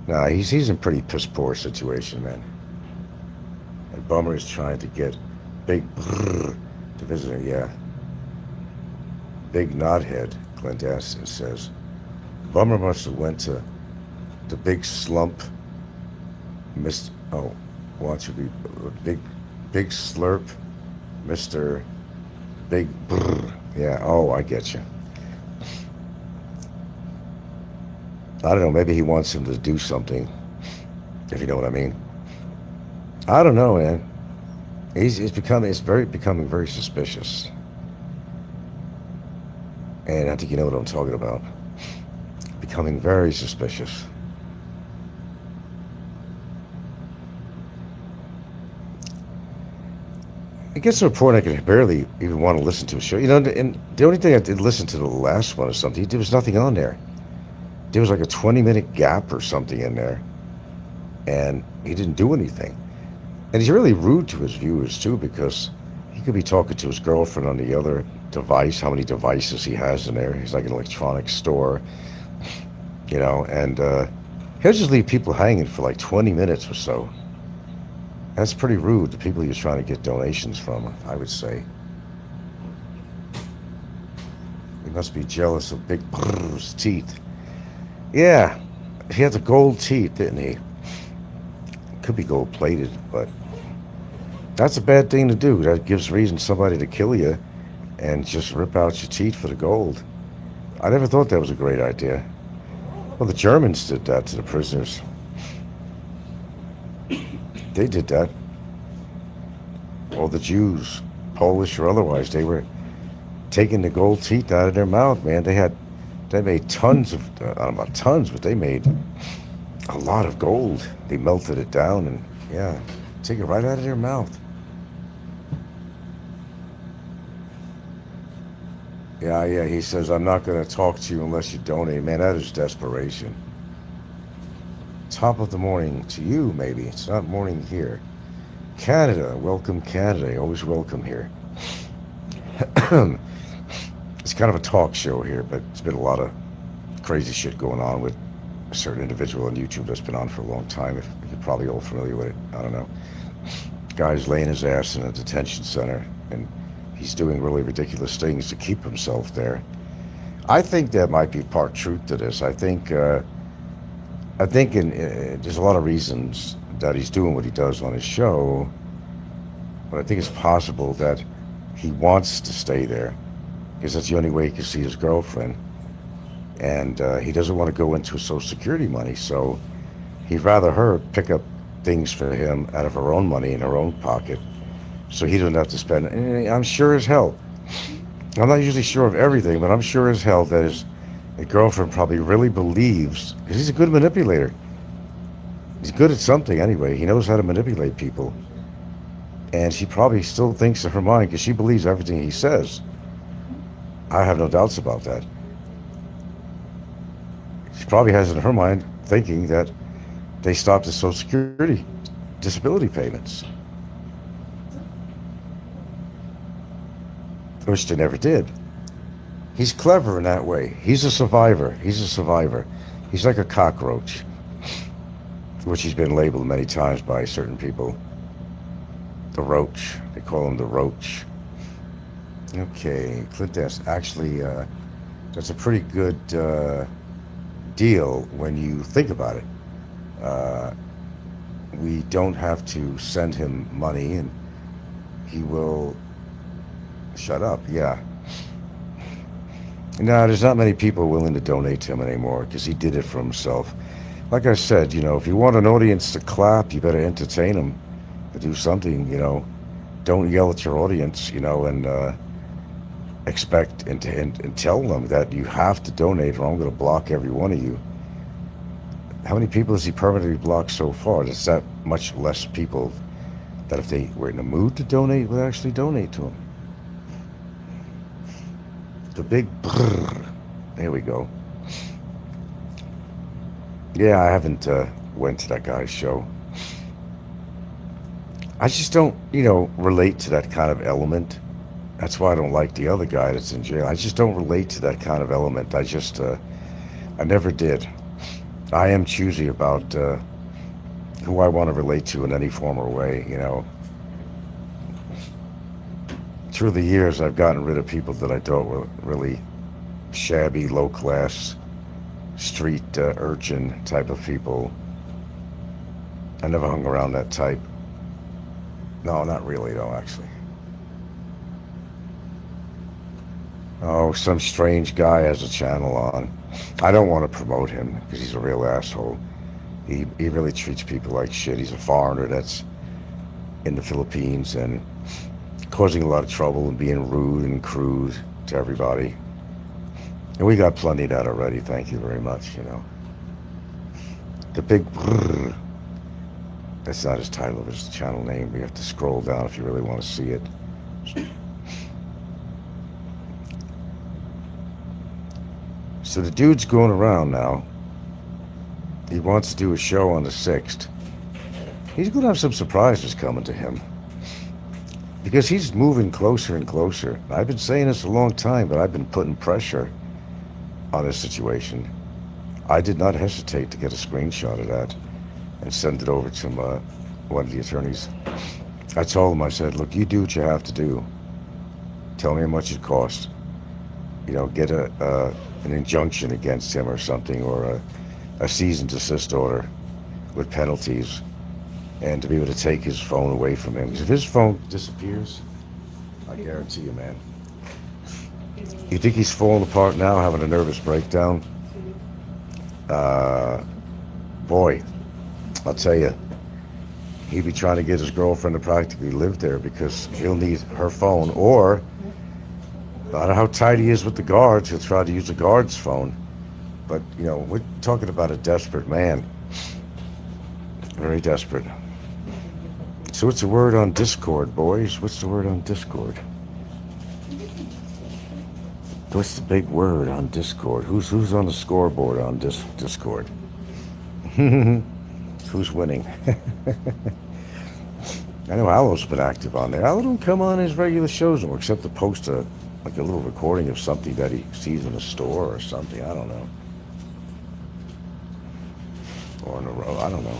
Nah, he's in a pretty piss poor situation, man. And Bummer is trying to get Big to visit her. Yeah. Big Knothead, Clint Aston says. Bummer must have went to the big slump. Wants to be big slurp, Mr. Big brr. Yeah, oh, I get you. I don't know, maybe he wants him to do something, if you know what I mean. I don't know, man. It's becoming very suspicious. And I think you know what I'm talking about. Becoming very suspicious. It gets to a point I could barely even want to listen to a show. You know, and the only thing I did listen to the last one or something, there was nothing on there. There was like a 20-minute gap or something in there. And he didn't do anything. And he's really rude to his viewers, too, because he could be talking to his girlfriend on the other device, how many devices he has in there. He's like an electronics store, you know, and he'll just leave people hanging for like 20 minutes or so. That's pretty rude to people he was trying to get donations from, I would say. He must be jealous of Big Brrr's teeth. Yeah, he had the gold teeth, didn't he? Could be gold-plated, but that's a bad thing to do. That gives reason somebody to kill you and just rip out your teeth for the gold. I never thought that was a great idea. Well, the Germans did that to the prisoners. They did that. All the Jews, Polish or otherwise, they were taking the gold teeth out of their mouth, man. They made tons of, I don't know about tons, but they made a lot of gold. They melted it down and, yeah, take it right out of their mouth. Yeah, he says, I'm not going to talk to you unless you donate. Man, that is desperation. Top of the morning to you, maybe. It's not morning here. Canada, welcome Canada. Always welcome here. It's kind of a talk show here, but it's been a lot of crazy shit going on with a certain individual on YouTube that's been on for a long time. If you're probably all familiar with it, I don't know. Guy's laying his ass in a detention center, and he's doing really ridiculous things to keep himself there. I think there might be part truth to this. I think there's a lot of reasons that he's doing what he does on his show, but I think it's possible that he wants to stay there because that's the only way he can see his girlfriend, and he doesn't want to go into Social Security money, so he'd rather her pick up things for him out of her own money in her own pocket, so he doesn't have to spend. And I'm sure as hell, I'm not usually sure of everything, but I'm sure as hell that his girlfriend probably really believes, because he's a good manipulator. He's good at something anyway. He knows how to manipulate people. And she probably still thinks in her mind, because she believes everything he says. I have no doubts about that. She probably has in her mind thinking that they stopped the Social Security disability payments, which they never did. He's clever in that way. He's a survivor. He's like a cockroach, which he's been labeled many times by certain people. The roach. They call him the roach. Okay, Clint S. Actually, that's a pretty good deal when you think about it. We don't have to send him money, and he will shut up. Yeah. No, there's not many people willing to donate to him anymore because he did it for himself. Like I said, if you want an audience to clap, you better entertain them, to do something. Don't yell at your audience, and expect and tell them that you have to donate or I'm going to block every one of you. How many people has he permanently blocked so far? There's that much less people that if they were in the mood to donate, would actually donate to him. The big brrr. There we go. Yeah, I haven't went to that guy's show. I just don't, relate to that kind of element. That's why I don't like the other guy that's in jail. I just don't relate to that kind of element. I never did. I am choosy about who I want to relate to in any form or way, Through the years, I've gotten rid of people that I thought were really shabby, low-class, street urchin type of people. I never hung around that type. No, not really, though, actually. Oh, some strange guy has a channel on. I don't want to promote him because he's a real asshole. He really treats people like shit. He's a foreigner that's in the Philippines and causing a lot of trouble and being rude and crude to everybody. And we got plenty of that already, thank you very much, The big brrr. That's not his title of his channel name. You have to scroll down if you really want to see it. So the dude's going around now. He wants to do a show on the 6th. He's going to have some surprises coming to him. Because he's moving closer and closer. I've been saying this a long time, but I've been putting pressure on this situation. I did not hesitate to get a screenshot of that and send it over to one of the attorneys. I told him, I said, look, you do what you have to do. Tell me how much it costs. Get an injunction against him or something, or a cease and desist order with penalties, and to be able to take his phone away from him. Because if his phone disappears, I guarantee you, man. You think he's falling apart now, having a nervous breakdown? Boy, I'll tell you, he'd be trying to get his girlfriend to practically live there because he'll need her phone, or I don't know how tight he is with the guards, he'll try to use the guard's phone. But, we're talking about a desperate man. Very desperate. So what's the word on Discord, boys? What's the word on Discord? What's the big word on Discord? Who's on the scoreboard on Discord? Who's winning? I know Alo's been active on there. Alo don't come on his regular shows anymore, except to post a little recording of something that he sees in a store or something. I don't know. Or in a row. I don't know.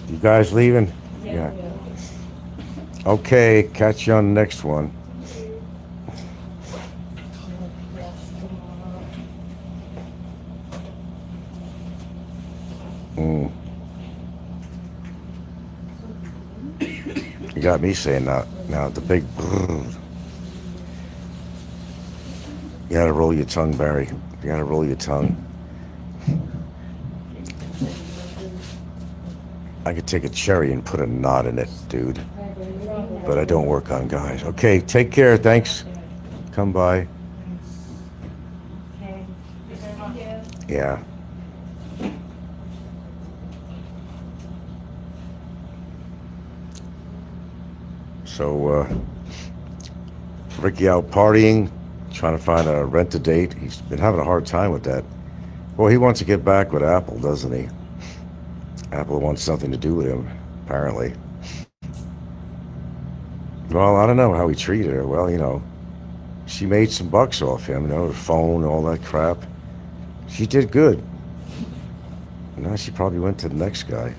You guys leaving? Yeah. Okay, catch you on the next one. You got me saying that now. The big. You gotta roll your tongue, Barry. You gotta roll your tongue. I could take a cherry and put a knot in it, dude. But I don't work on guys. Okay, take care. Thanks. Come by. Yeah. So, Ricky out partying, trying to find a rent-a-date. He's been having a hard time with that. Well, he wants to get back with Apple, doesn't he? Apple wants something to do with him, apparently. Well, I don't know how he treated her. Well, you know, she made some bucks off him, you know, her phone, all that crap. She did good. Now she probably went to the next guy.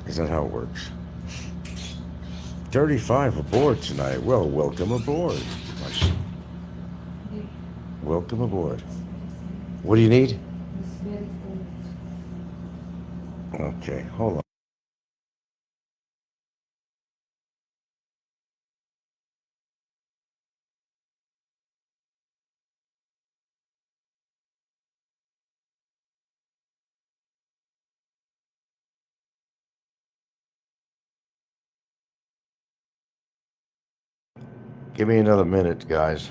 Is that how it works? 35 aboard tonight. Well, welcome aboard. Welcome aboard. What do you need? Okay, hold on. Give me another minute, guys.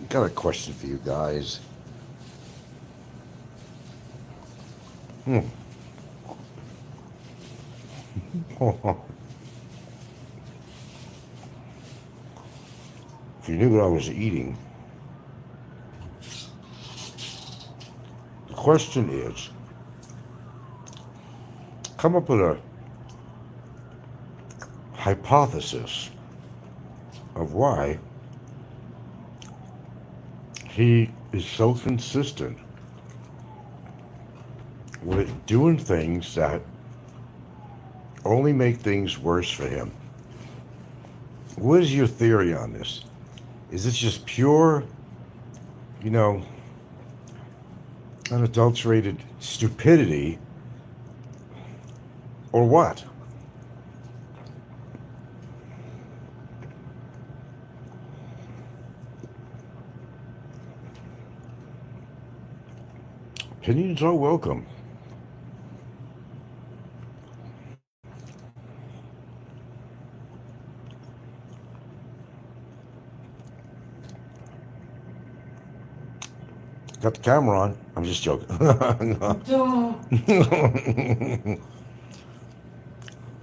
Got a question for you guys. If you knew what I was eating, the question is, come up with a hypothesis of why he is so consistent with doing things that only make things worse for him. What is your theory on this? Is this just pure, unadulterated stupidity, or what? Opinions are welcome. Got the camera on. I'm just joking.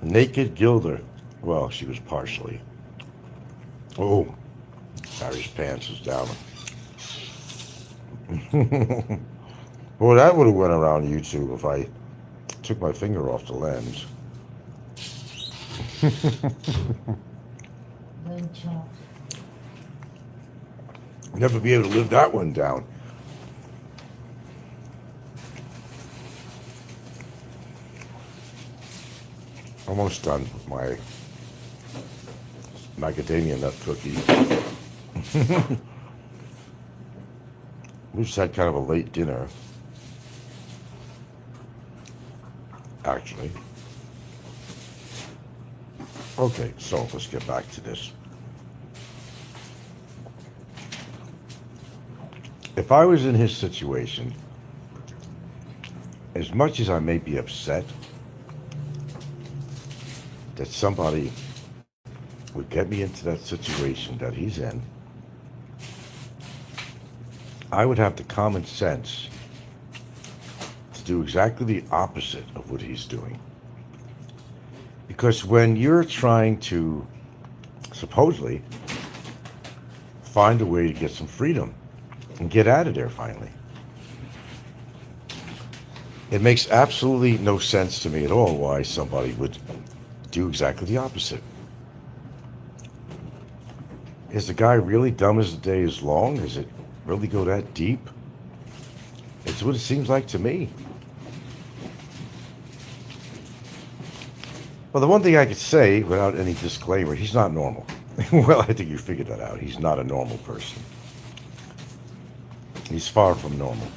Naked Gilder. Well, she was partially. Oh, Harry's pants was down. Well, that would have went around YouTube if I took my finger off the lens. Betcha. Never be able to live that one down. Almost done with my macadamia nut cookie. We just had kind of a late dinner, actually. Okay, so let's get back to this. If I was in his situation, as much as I may be upset that somebody would get me into that situation that he's in, I would have the common sense to do exactly the opposite of what he's doing. Because when you're trying to supposedly find a way to get some freedom and get out of there finally, it makes absolutely no sense to me at all why somebody would do exactly the opposite. Is the guy really dumb as the day is long? Does it really go that deep? It's what it seems like to me. Well, the one thing I could say without any disclaimer, he's not normal. Well, I think you figured that out. He's not a normal person. He's far from normal.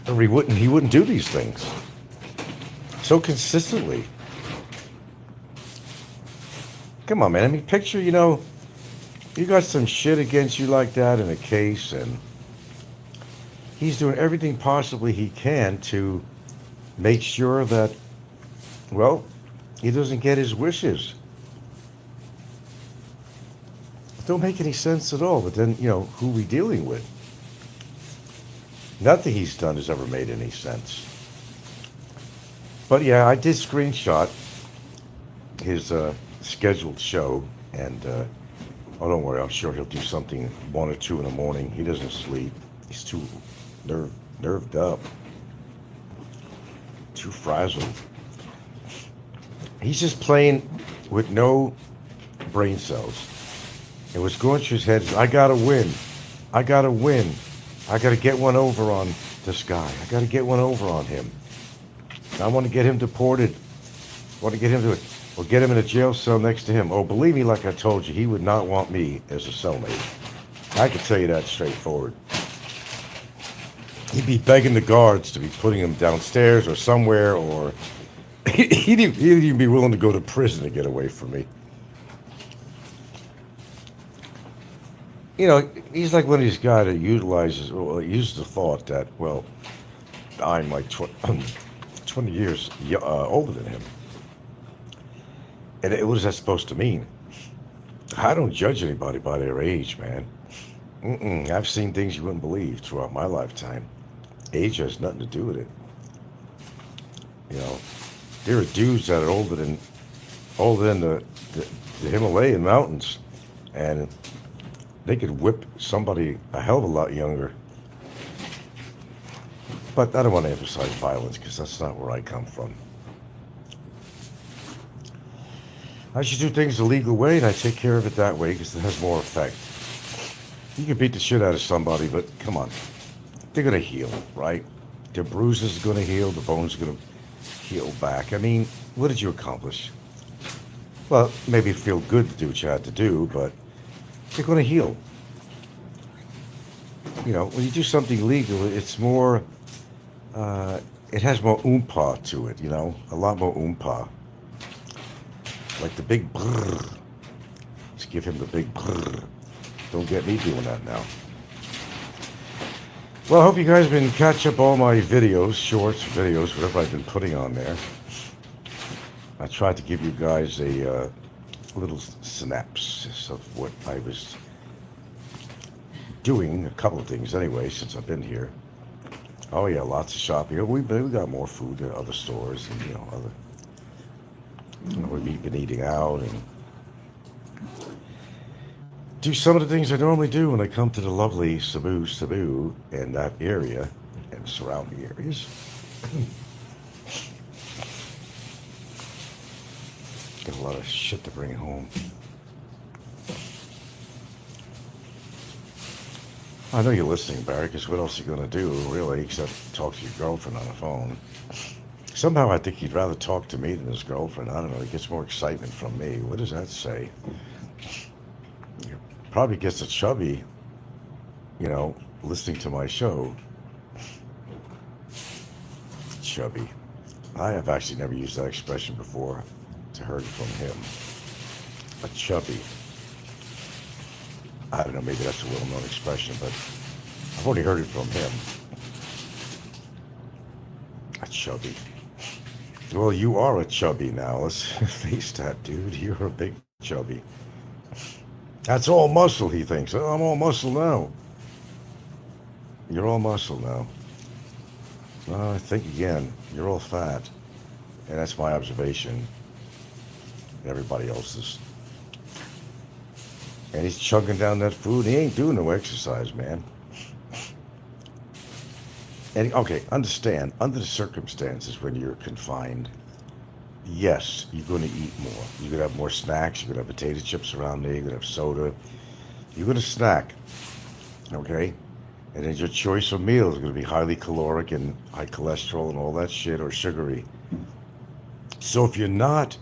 Or he wouldn't do these things so consistently. Come on, man. I mean, picture, you got some shit against you like that in a case, and he's doing everything possibly he can to make sure that, well, he doesn't get his wishes. It don't make any sense at all. But then, who are we dealing with? Nothing he's done has ever made any sense. But yeah, I did screenshot his scheduled show, and oh, don't worry, I'm sure he'll do something 1 or 2 in the morning. He doesn't sleep. He's too nerved up, too frazzled. He's just playing with no brain cells. And what's going through his head is, I gotta win. I gotta win. I gotta get one over on this guy. I gotta get one over on him. I want to get him deported. I want to get him or get him in a jail cell next to him. Oh, believe me, like I told you, he would not want me as a cellmate. I can tell you that straightforward. He'd be begging the guards to be putting him downstairs or somewhere, or he'd even be willing to go to prison to get away from me. He's like one of these guys that uses the thought that, well, I'm like 20 years older than him. And what is that supposed to mean? I don't judge anybody by their age, man. I've seen things you wouldn't believe throughout my lifetime. Age has nothing to do with it. There are dudes that are older than the Himalayan mountains, and they could whip somebody a hell of a lot younger. But I don't want to emphasize violence because that's not where I come from. I should do things the legal way, and I take care of it that way because it has more effect. You can beat the shit out of somebody, but come on. They're going to heal, right? Their bruises are going to heal. The bones are going to heal back. I mean, what did you accomplish? Well, maybe it feel good to do what you had to do, but they're going to heal. When you do something legal, it's more, it has more oompa to it, a lot more oompa. Like the big brrr. Let's give him the big brrr. Don't get me doing that now. Well, I hope you guys have been catch up all my videos, shorts, videos, whatever I've been putting on there. I tried to give you guys a little synopsis of what I was doing, a couple of things anyway, since I've been here. Oh yeah, lots of shopping. We got more food at other stores and we've been eating out and do some of the things I normally do when I come to the lovely Cebu and that area and surrounding areas. Got a lot of shit to bring home. I know you're listening, Barry, because what else are you going to do, really, except talk to your girlfriend on the phone? Somehow I think he'd rather talk to me than his girlfriend. I don't know, he gets more excitement from me. What does that say? He probably gets a chubby, listening to my show. Chubby. I have actually never used that expression before to heard from him. A chubby. I don't know, maybe that's a well-known expression, but I've already heard it from him. A chubby. Well, you are a chubby now. Let's face that, dude. You're a big chubby. That's all muscle, he thinks. Oh, I'm all muscle now. You're all muscle now. I think again, you're all fat. And that's my observation. Everybody else's. And he's chugging down that food. He ain't doing no exercise, man. And okay, understand, under the circumstances when you're confined, yes, you're going to eat more. You're going to have more snacks. You're going to have potato chips around there. You're going to have soda. You're going to snack, okay? And then your choice of meals is going to be highly caloric and high cholesterol and all that shit, or sugary. So if you're not,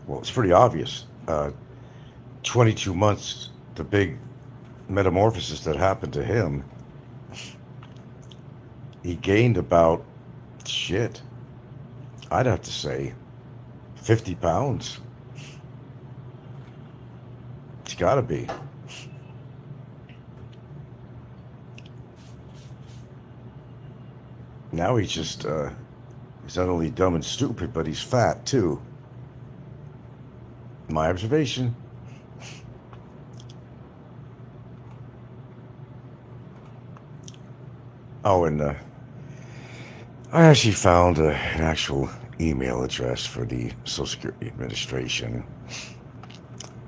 well, it's pretty obvious. 22 months, the big metamorphosis that happened to him, he gained about, shit, I'd have to say 50 pounds. It's gotta be. Now he's just, he's not only dumb and stupid, but he's fat too. My observation. Oh, and I actually found an actual email address for the Social Security Administration.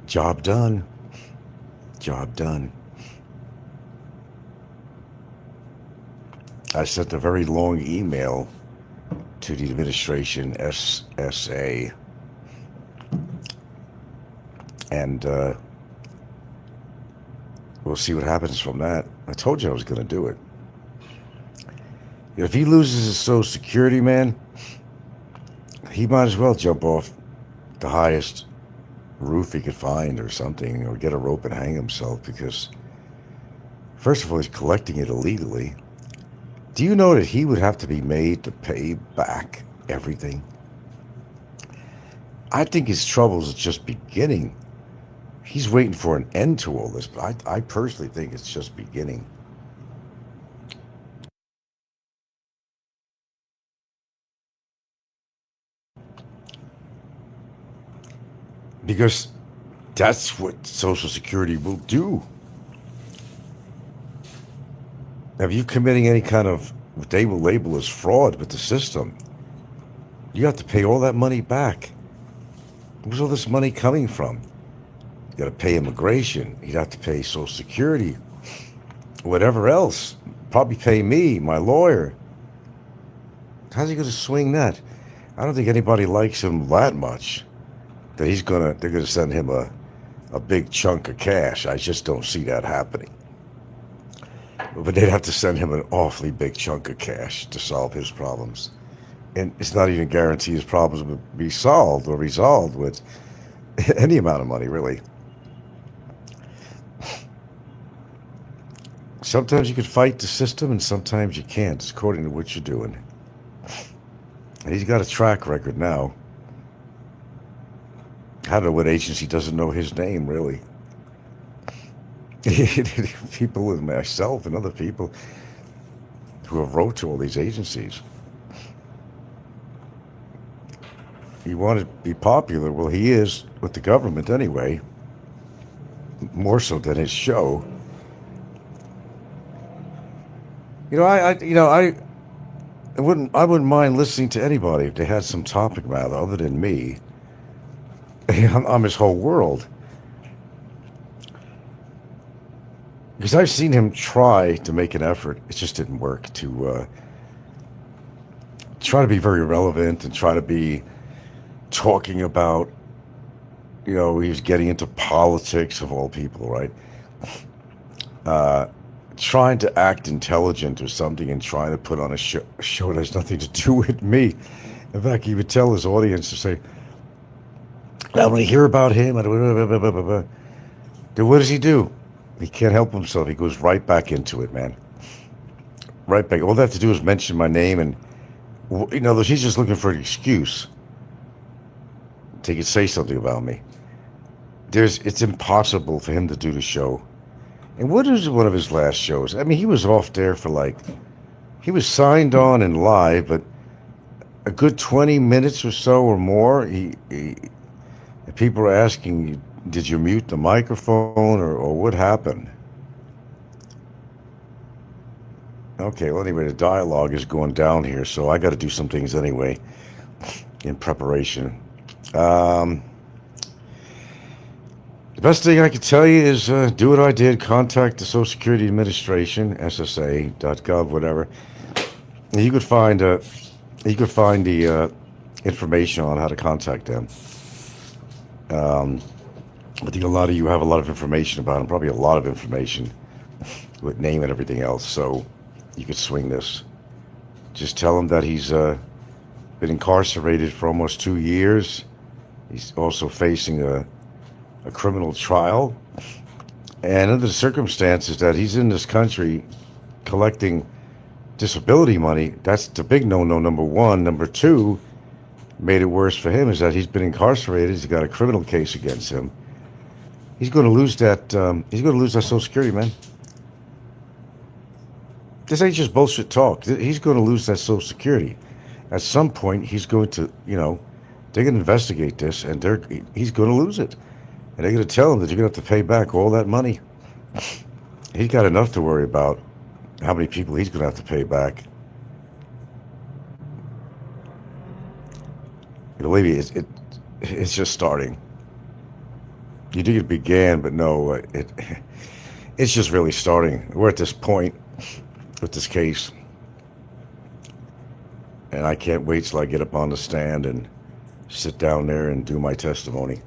Job done. Job done. I sent a very long email to the administration, SSA, and we'll see what happens from that. I told you I was going to do it. If he loses his Social Security, man, he might as well jump off the highest roof he could find or something, or get a rope and hang himself, because first of all, he's collecting it illegally. Do you know that he would have to be made to pay back everything? I think his troubles are just beginning. He's waiting for an end to all this, but I personally think it's just beginning. Because that's what Social Security will do. If you're committing any kind of what they will label as fraud with the system, you have to pay all that money back. Where's all this money coming from? You got to pay immigration. You'd have to pay Social Security, whatever else. Probably pay me, my lawyer. How's he going to swing that? I don't think anybody likes him that much that they're gonna send him a big chunk of cash. I just don't see that happening. But they'd have to send him an awfully big chunk of cash to solve his problems. And it's not even guaranteed his problems would be solved or resolved with any amount of money, really. Sometimes you can fight the system and sometimes you can't. It's according to what you're doing. And he's got a track record now. I don't know what agency doesn't know his name, really. People with myself and other people, who have wrote to all these agencies. He wanted to be popular. Well, he is with the government anyway, more so than his show. I wouldn't mind listening to anybody if they had some topic matter other than me. I'm his whole world. Because I've seen him try to make an effort. It just didn't work to try to be very relevant and try to be talking about, he was getting into politics of all people, right? Trying to act intelligent or something and trying to put on a show that has nothing to do with me. In fact, he would tell his audience to say, I want to hear about him. Then what does he do? He can't help himself. He goes right back into it, man. Right back. All they have to do is mention my name, and he's just looking for an excuse. They could say something about me. It's impossible for him to do the show. And what is one of his last shows? I mean, he was off there for he was signed on and live, but a good 20 minutes or so or more, people were asking, did you mute the microphone or what happened? Okay, well, anyway, the dialogue is going down here, so I got to do some things anyway in preparation. The best thing I can tell you is do what I did. Contact the Social Security Administration, SSA.gov, whatever. And you could find the information on how to contact them. I think a lot of you have a lot of information about him, probably a lot of information with name and everything else, so you could swing this. Just tell him that he's been incarcerated for almost 2 years. He's also facing a criminal trial, and under the circumstances that he's in this country collecting disability money, that's the big no-no, number one. Number two, made it worse for him, is that he's been incarcerated. He's got a criminal case against him. He's going to lose that. He's going to lose that Social Security, man. This ain't just bullshit talk. He's going to lose that Social Security. At some point, he's going to, they're going to investigate this, and he's going to lose it. And they're going to tell him that you're going to have to pay back all that money. He's got enough to worry about how many people he's going to have to pay back. Believe me, it's just starting. You think it began, but no, it's just really starting. We're at this point with this case, and I can't wait till I get up on the stand and sit down there and do my testimony.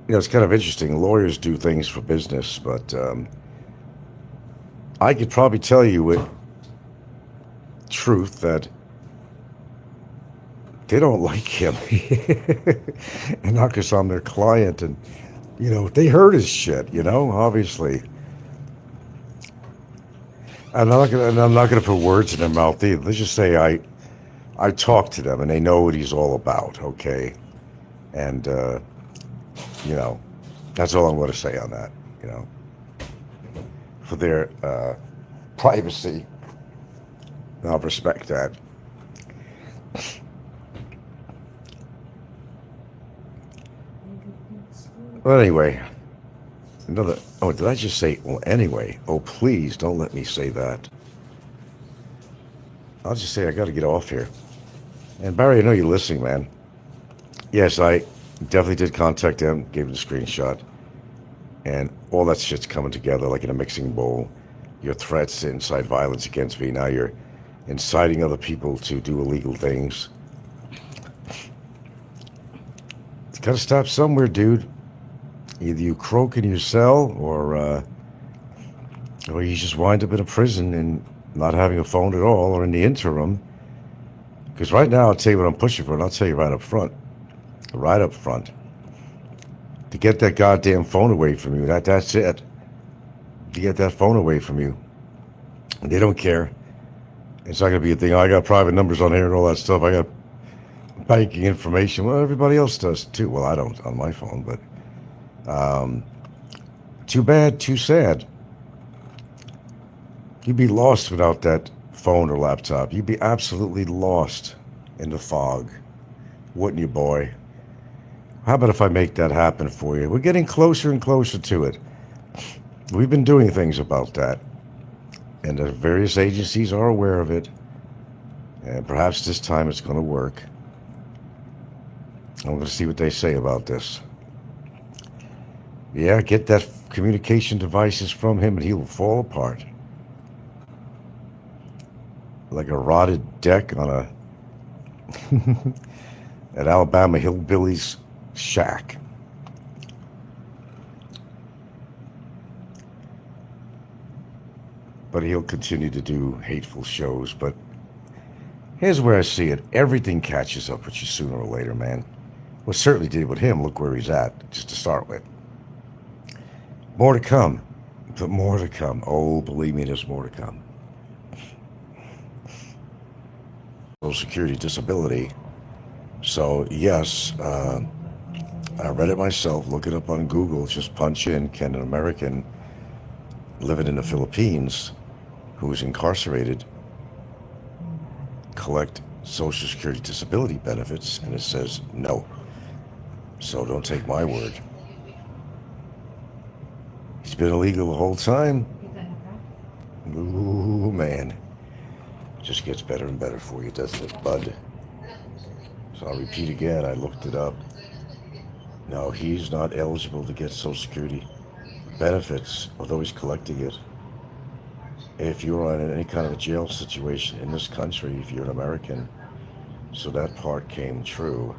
It's kind of interesting. Lawyers do things for business, but I could probably tell you with truth that they don't like him. And not because I'm their client, and they heard his shit, obviously. I'm not gonna put words in their mouth either. Let's just say I talked to them and they know what he's all about, okay? And that's all I'm going to say on that, for their privacy. I'll respect that. Well, anyway, did I just say, well, anyway? Oh, please don't let me say that. I'll just say I got to get off here. And Barry, I know you're listening, man. Yes, I definitely did contact them, gave them the screenshot, and all that shit's coming together like in a mixing bowl. Your threats to incite violence against me, now you're inciting other people to do illegal things. It's got to stop somewhere, dude. Either you croak in your cell, or you just wind up in a prison and not having a phone at all, or in the interim. Because right now, I'll tell you what I'm pushing for, and I'll tell you right up front. Right up front. To get that goddamn phone away from you. That's it. To get that phone away from you. And they don't care. It's not going to be a thing. I got private numbers on here and all that stuff. I got banking information. Well, everybody else does too. Well, I don't on my phone, but Too bad, too sad. You'd be lost without that phone or laptop. You'd be absolutely lost in the fog. Wouldn't you, boy? How about if I make that happen for you? We're getting closer and closer to it. We've been doing things about that. And the various agencies are aware of it. And perhaps this time it's going to work. I'm going to see what they say about this. Yeah, get that communication devices from him and he will fall apart. Like a rotted deck on a at Alabama hillbilly's shack. But he'll continue to do hateful shows. But here's where I see it. Everything catches up with you sooner or later, man. Well, certainly did with him. Look where he's at, just to start with. More to come. But more to come. Oh, believe me, there's more to come. Social Security disability. So, yes, I read it myself. Look it up on Google. Just punch in, can an American living in the Philippines who is incarcerated collect Social Security disability benefits? And it says no. So don't take my word. He's been illegal the whole time. Ooh, man. Just gets better and better for you, doesn't it, bud? So I'll repeat again, I looked it up. No, he's not eligible to get Social Security benefits, although he's collecting it. If you're in any kind of a jail situation in this country, if you're an American, so that part came true.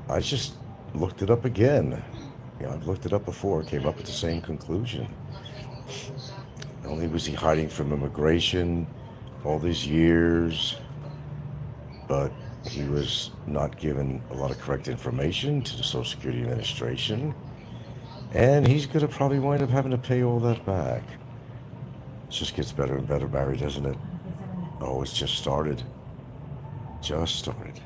I just looked it up again. You know, I've looked it up before, came up with the same conclusion. Not only was he hiding from immigration all these years, but he was not given a lot of correct information to the Social Security Administration, and he's going to probably wind up having to pay all that back. It just gets better and better, Barry, doesn't it? Oh, it's just started. Just started.